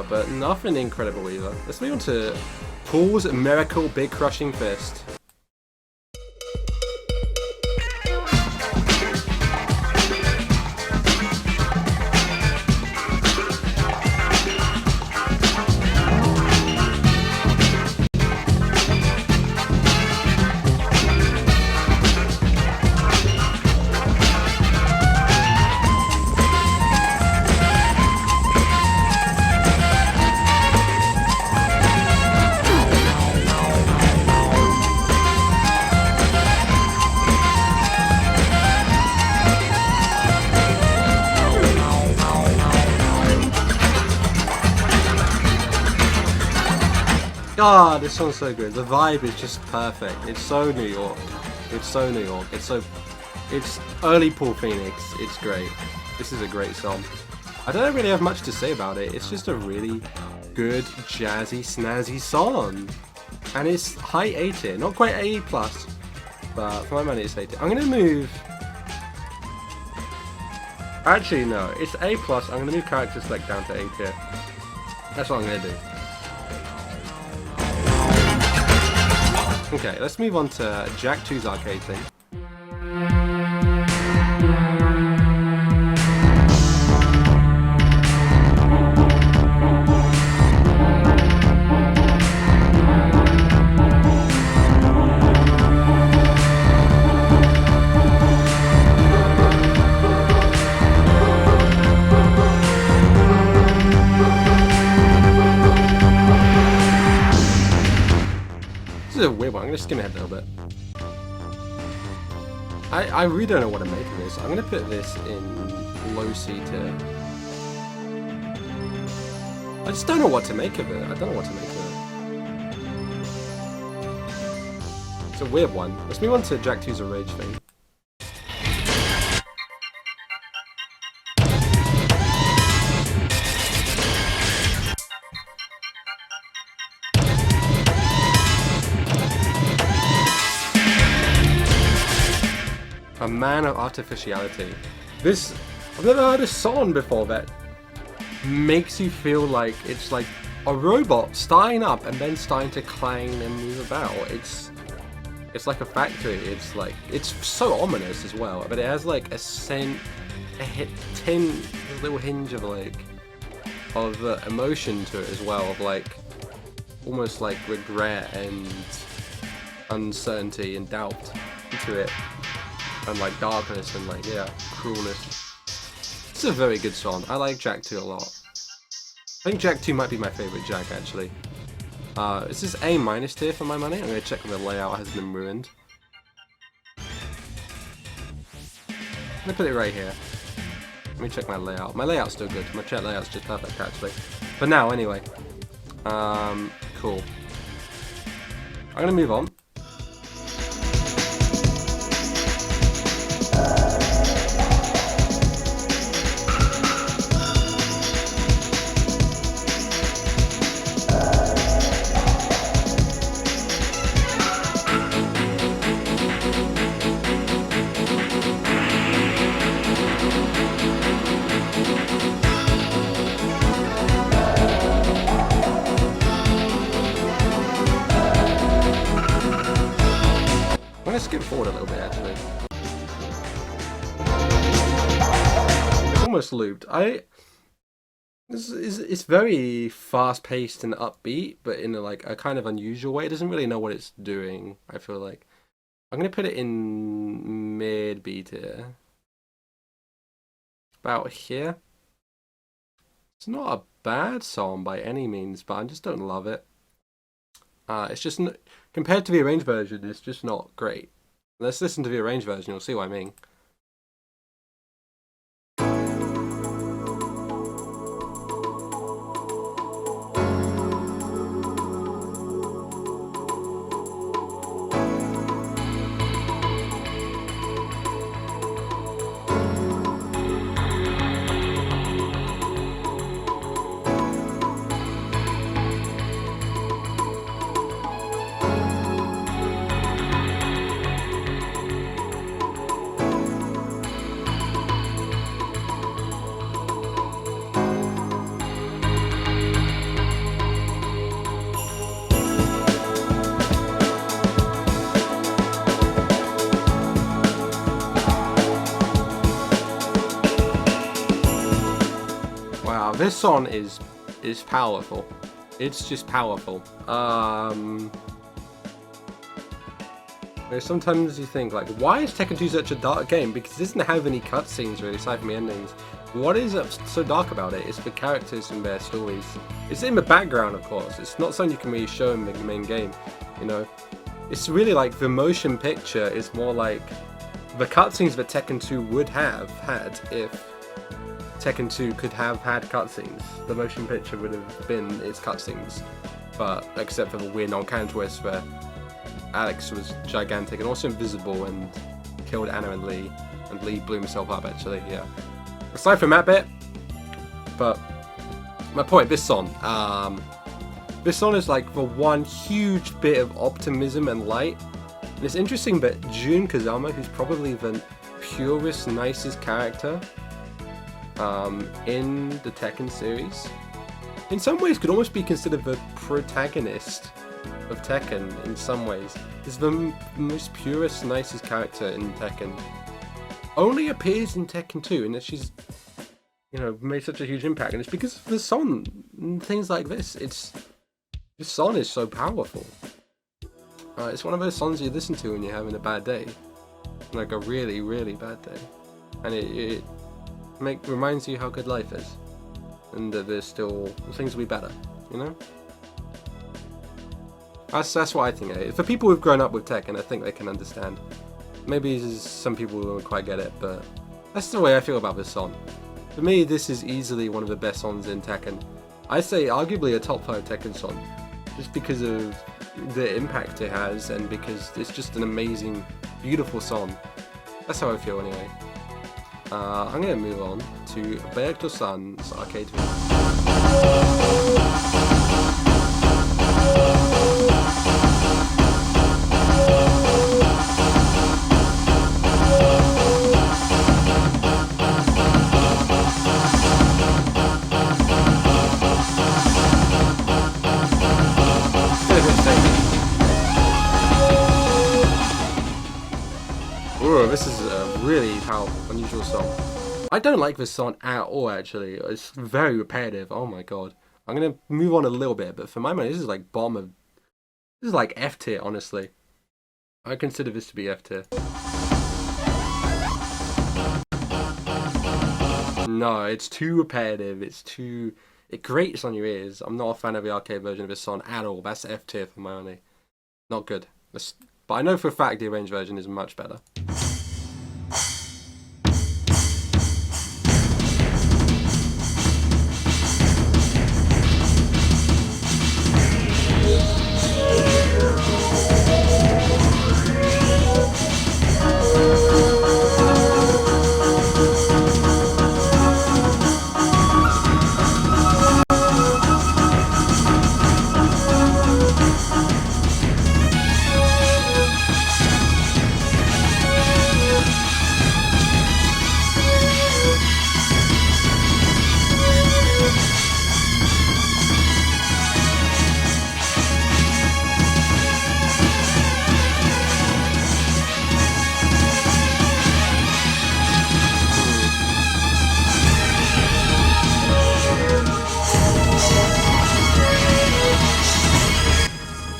But nothing incredible either. Let's move on to Paul's Miracle Big Crushing Fist. Ah, this song's so good. The vibe is just perfect. It's so New York. It's so New York. It's early Paul Phoenix. It's great. This is a great song. I don't really have much to say about it. It's just a really good, jazzy, snazzy song. And it's high A tier. Not quite A+, but for my money it's A tier. I'm gonna move... Actually, no. It's A+. I'm gonna move character select down to A tier. That's what I'm gonna do. Okay, let's move on to Jak 2's arcade thing. This is a weird one. I'm going to skim ahead a little bit. I really don't know what to make of this. I'm going to put this in low C tier. I just don't know what to make of it. I don't know what to make of it. It's a weird one. Let's move on to Jak 2's Rage thing. A man of artificiality. I've never heard a song before that makes you feel like it's like a robot starting up and then starting to clang and move about. It's like a factory. It's so ominous as well, but it has like a little hinge of emotion to it as well, of like almost like regret and uncertainty and doubt to it. And like darkness and like, yeah, cruelness. It's a very good song. I like Jak 2 a lot. I think Jak 2 might be my favorite Jak actually. Is this A- tier for my money? I'm gonna check if the layout has been ruined. I'm gonna put it right here. Let me check my layout. My layout's still good. My chat layout's just perfect actually. But now, anyway. Cool. I'm gonna move on. I'm gonna skip forward a little bit actually. It's almost looped. It's very fast paced and upbeat, but in a kind of unusual way. It doesn't really know what it's doing, I feel like. I'm gonna put it in mid B tier. About here. It's not a bad song by any means, but I just don't love it. It's just compared to the arranged version, it's just not great. Let's listen to the arranged version, you'll see what I mean. This song is powerful. It's just powerful. Sometimes you think like, why is Tekken 2 such a dark game? Because it doesn't have any cutscenes really, aside from the endings. What is so dark about it? It's the characters and their stories. It's in the background, of course. It's not something you can really show in the main game. You know, it's really like the motion picture is more like the cutscenes that Tekken 2 would have had if Tekken 2 could have had cutscenes. The motion picture would have been its cutscenes. but except for the weird non-canon twist where Alex was gigantic and also invisible and killed Anna and Lee blew himself up actually, yeah. Aside from that bit, but my point, this song is like the one huge bit of optimism and light. And it's interesting that Jun Kazama, who's probably the purest, nicest character in the Tekken series, in some ways could almost be considered the protagonist of Tekken in some ways. Is the most purest, nicest character in Tekken. Only appears in Tekken 2, and that she's, you know, made such a huge impact, and it's because of the song and things like this. This song is so powerful. It's one of those songs you listen to when you're having a bad day, like a really, really bad day, and it reminds you how good life is, and that there's still things will be better, you know. That's what I think. For people who've grown up with Tekken, I think they can understand. Maybe some people won't quite get it, but that's the way I feel about this song. For me, this is easily one of the best songs in Tekken. I'd say arguably a top 5 Tekken song, just because of the impact it has and because it's just an amazing, beautiful song. That's how I feel anyway. I'm going to move on to Berto-san's arcade video. This is a really powerful, unusual song. I don't like this song at all, actually. It's very repetitive. Oh my god. I'm gonna move on a little bit, but for my money, this is like bottom of... This is like F tier, honestly. I consider this to be F tier. No, it's too repetitive. It grates on your ears. I'm not a fan of the arcade version of this song at all. That's F tier for my money. Not good. But I know for a fact the arranged version is much better.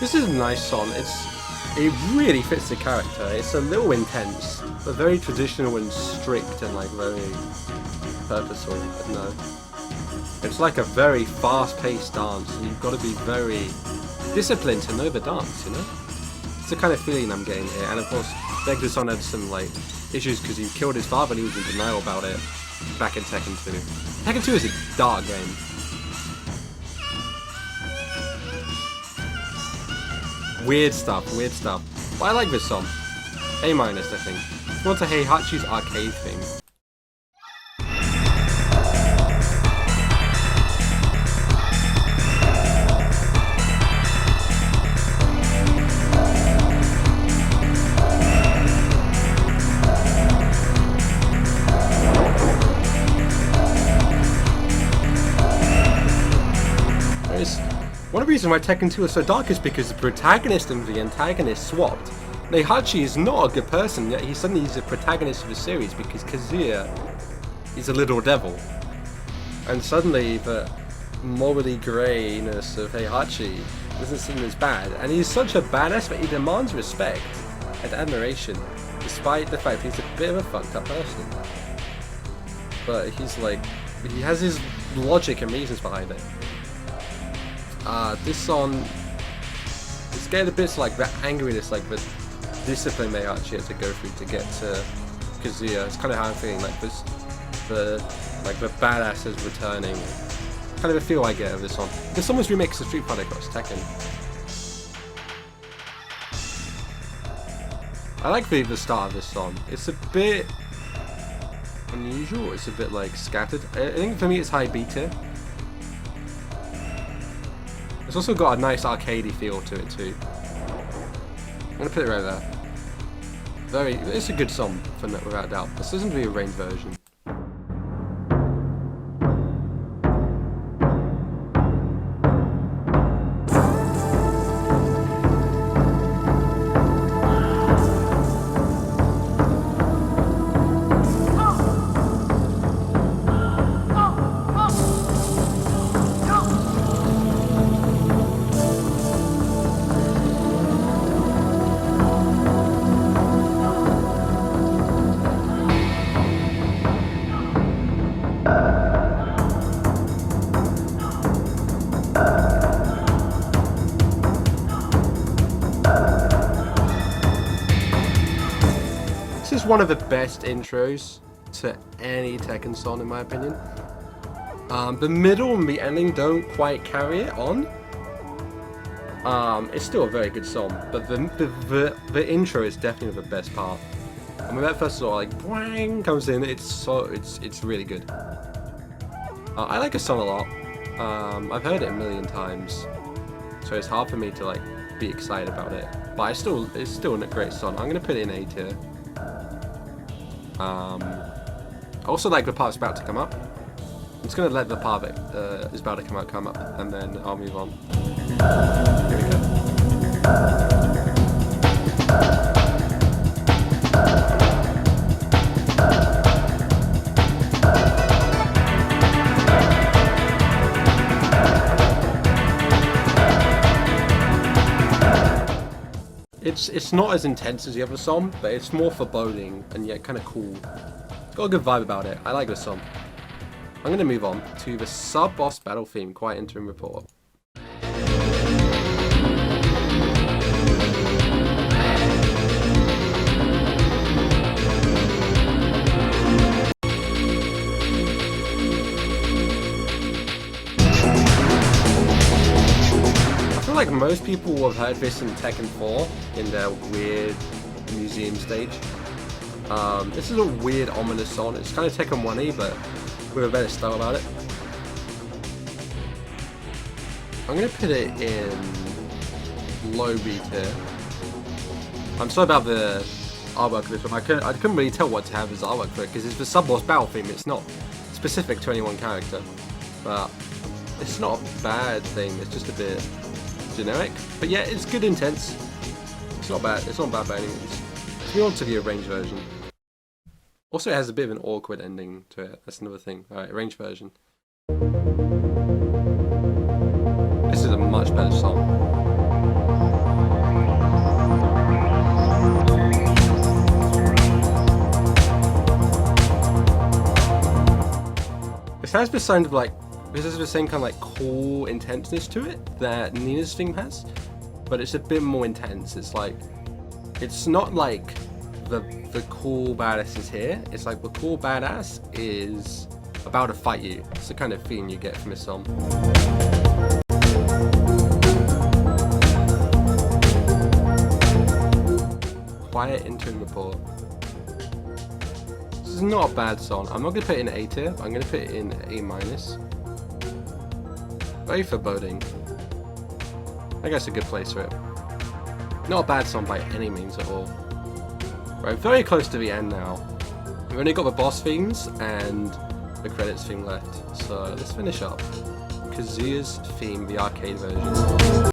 This is a nice song. It really fits the character. It's a little intense, but very traditional and strict and like very purposeful. I don't know. It's like a very fast-paced dance, and you've got to be very disciplined to know the dance. You know, it's the kind of feeling I'm getting here. And of course, Berto-san had some like issues because he killed his father, and he was in denial about it back in Tekken 2. Tekken 2 is a dark game. Weird stuff. But I like this song. A-, I think. It's more to Heihachi's arcade theme. One of the reasons why Tekken 2 is so dark is because the protagonist and the antagonist swapped. Heihachi is not a good person, yet he's the protagonist of the series because Kazuya is a little devil. And suddenly the morally greyness of Heihachi doesn't seem as bad. And he's such a badass that he demands respect and admiration, despite the fact he's a bit of a fucked up person. But he's like, he has his logic and reasons behind it. This song, it's getting a bit like that angriness, like the discipline they actually had to go through to get to Kazuya. It's kind of how I'm feeling, like the badass is returning. Kind kind of a feel I get of this song. This song was remixed of Street Fighter Cross Tekken. I like the start of this song. It's a bit unusual. It's a bit like scattered. I think for me it's high B tier. It's also got a nice arcadey feel to it too. I'm gonna put it right there. It's a good song for without doubt. This isn't really a range version. This is one of the best intros to any Tekken song in my opinion. The middle and the ending don't quite carry it on. It's still a very good song, but the intro is definitely the best part. And when that first sort of like bang comes in, it's really good. I like the song a lot. I've heard it a million times, so it's hard for me to like be excited about it. But it's still a great song. I'm gonna put it in A tier. I also like the part that's about to come up. I'm just gonna let the part that is about to come up, and then I'll move on. Here we go. It's not as intense as the other song, but it's more foreboding and yet kind of cool. It's got a good vibe about it. I like this song. I'm going to move on to the sub-boss battle theme, Quiet Interim Report. I feel like most people will have heard this in Tekken 4 in their weird museum stage. This is a weird, ominous song. It's kind of Tekken 1E, but with a better style about it. I'm gonna put it in low B tier. I'm sorry about the artwork of this one. I couldn't really tell what to have as artwork for it because it's the sub-boss battle theme. It's not specific to any one character, but it's not a bad thing. It's just a bit generic, but yeah, it's good intense. It's not bad. It's not bad by any means. Let's move on to the arranged version. Also, it has a bit of an awkward ending to it. That's another thing. Alright, arranged version. This is a much better song. This has this sound of like, this is the same kind of like cool intenseness to it that Nina's theme has, but it's a bit more intense. It's like, it's not like the cool badass is here. It's like the cool badass is about to fight you. It's the kind of feeling you get from this song. Quiet Interim Report. This is not a bad song. I'm not going to put it in A tier, but I'm going to put it in A minus. Very foreboding. I think that's a good place for it. Not a bad song by any means at all. We're very close to the end now. We've only got the boss themes and the credits theme left. So let's finish up. Kazuya's theme, the arcade version.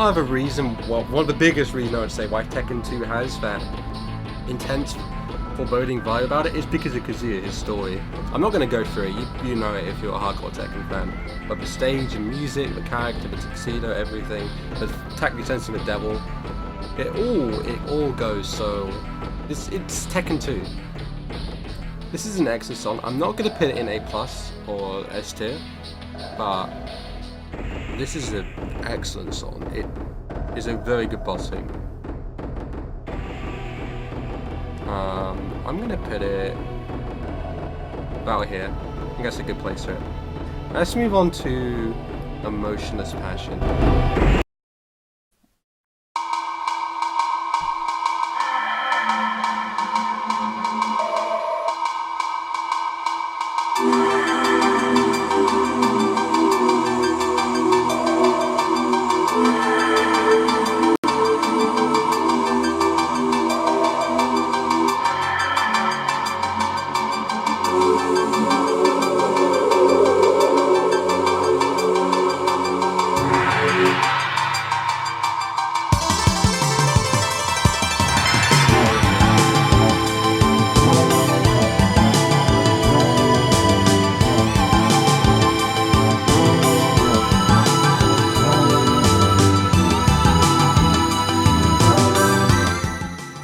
Part of the reason, well, one of the biggest reasons I would say why Tekken 2 has that intense foreboding vibe about it is because of Kazuya, his story. I'm not going to go through it, you know it if you're a hardcore Tekken fan. But the stage and music, the character, the tuxedo, everything, the tactically sensitive devil, it all goes so... It's Tekken 2. This is an excellent song. I'm not going to put it in A+ or S tier, but this is an excellent song. It is a very good boss theme. I'm going to put it about here. I think that's a good place for it. Let's move on to Emotionless Passion.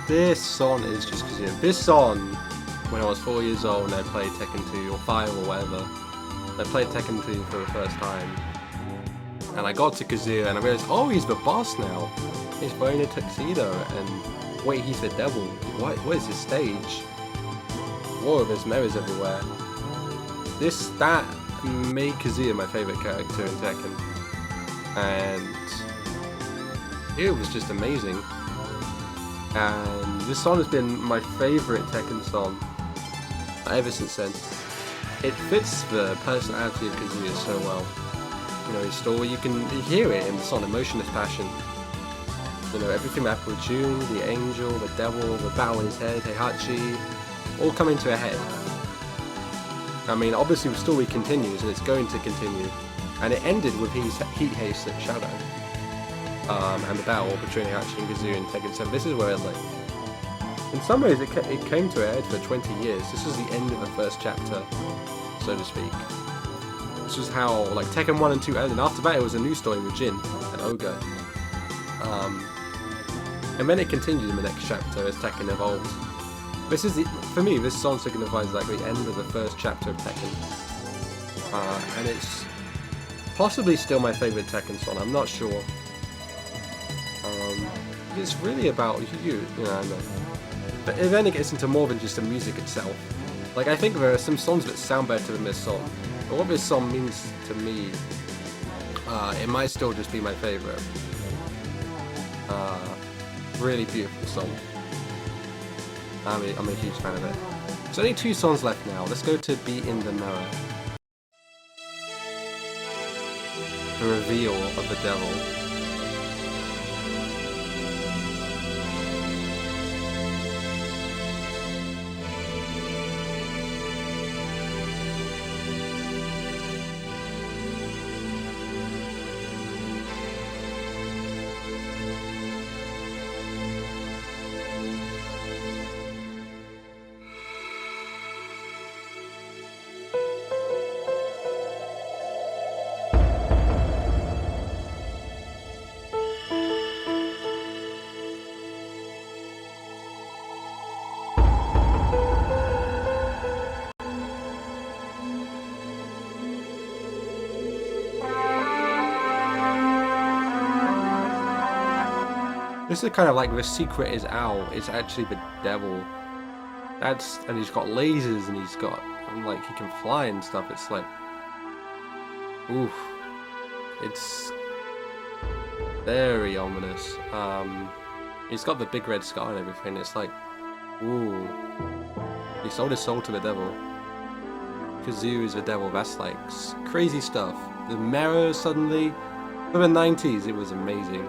This song is just Kazuya. This song, when I was 4 years old and I played Tekken 2 or 5 or whatever, I played Tekken 2 for the first time, and I got to Kazuya and I realized, oh, he's the boss now. He's wearing a tuxedo, and wait, he's the devil. What is his stage? Whoa, there's mirrors everywhere. That made Kazuya my favorite character in Tekken, and it was just amazing. And this song has been my favourite Tekken song ever since then. It fits the personality of Kazuya so well. You know, his story, you can hear it in the song Emotionless Passion. You know, everything that with June, the angel, the devil, the battle in his head, Heihachi, all coming to a head. I mean, obviously the story continues and it's going to continue. And it ended with Heat Haste at Shadow. And the battle between Heihachi and Kazuya in Tekken 7. This is where it lay. In some ways, it came to a head for 20 years. This was the end of the first chapter, so to speak. This was how like Tekken 1 and 2 ended. After that, it was a new story with Jin and Ogre. And then it continued in the next chapter as Tekken evolved. This is for me, this song signifies like the end of the first chapter of Tekken. And it's possibly still my favourite Tekken song. I'm not sure. It's really about you know, I know. But then it gets into more than just the music itself. Like, I think there are some songs that sound better than this song. But what this song means to me, it might still just be my favourite. Really beautiful song. I'm a huge fan of it. There's only 2 songs left now. Let's go to Be in the Mirror. The reveal of the devil. This is kind of like the secret is out. It's actually the devil. And he's got lasers and he's got, and like he can fly and stuff. It's like, oof. It's very ominous. He's got the big red scar and everything. It's like, ooh. He sold his soul to the devil. Kazuya is the devil. That's like crazy stuff. The mirror suddenly. For the 90s, it was amazing.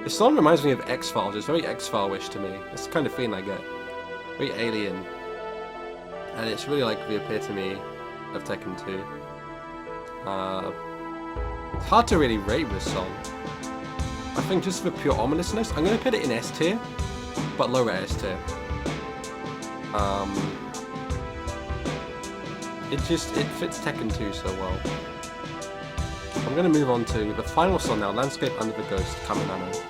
This song reminds me of X-Files. It's very X-File-ish to me. It's the kind of feeling I get. Very alien. And it's really like the epitome of Tekken 2. It's hard to really rate this song. I think just for pure ominousness, I'm going to put it in S tier. but lower S tier. It fits Tekken 2 so well. I'm gonna move on to the final song now, Landscape Under the Ghost, Kaminano.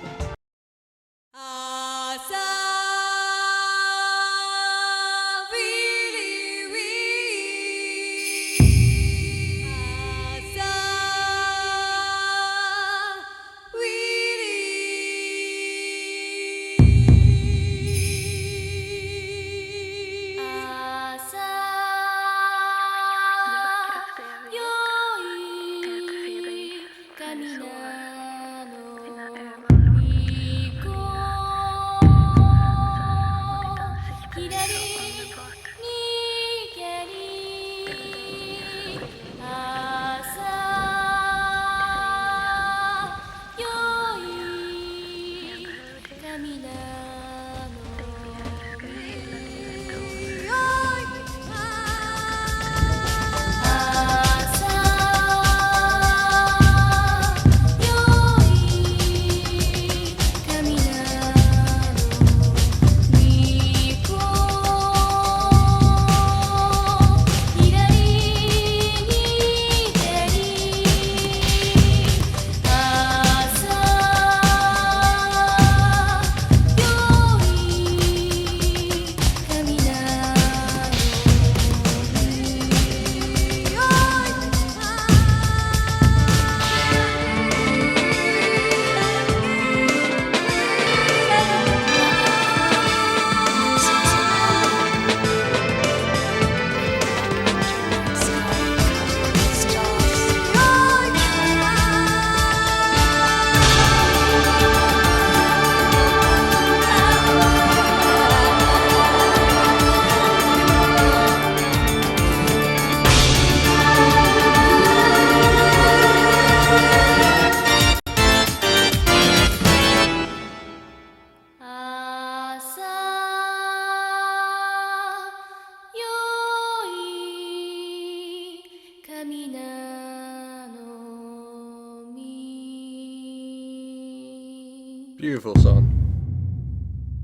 Beautiful song.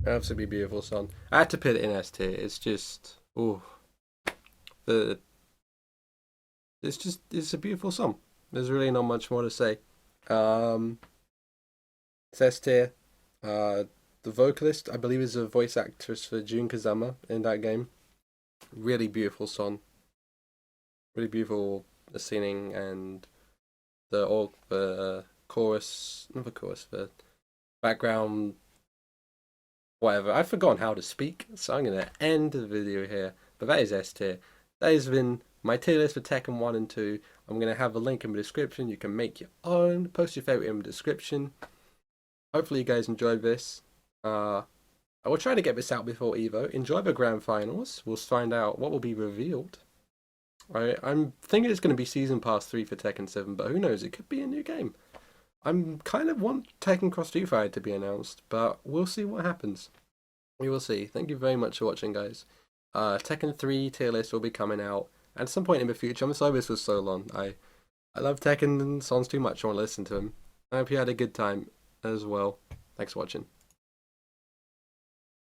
Absolutely beautiful song. I had to put it in S tier. It's just, ooh, it's a beautiful song. There's really not much more to say. It's S tier. The vocalist, I believe, is a voice actress for Jun Kazama in that game. Really beautiful song. Really beautiful singing and the chorus, not the chorus, the background, whatever. I've forgotten how to speak, so I'm going to end the video here. But that is S tier. That has been my tier list for Tekken 1 and 2. I'm going to have a link in the description. You can make your own. Post your favourite in the description. Hopefully you guys enjoyed this. I will try to get this out before EVO. Enjoy the grand finals. We'll find out what will be revealed. I'm thinking it's going to be Season Pass 3 for Tekken 7, but who knows? It could be a new game. I'm kind of want Tekken Cross Street Fighter to be announced, but we'll see what happens. We will see. Thank you very much for watching, guys. Tekken 3 tier list will be coming out at some point in the future. I'm sorry this was so long. I love Tekken songs too much. I want to listen to them. I hope you had a good time as well. Thanks for watching.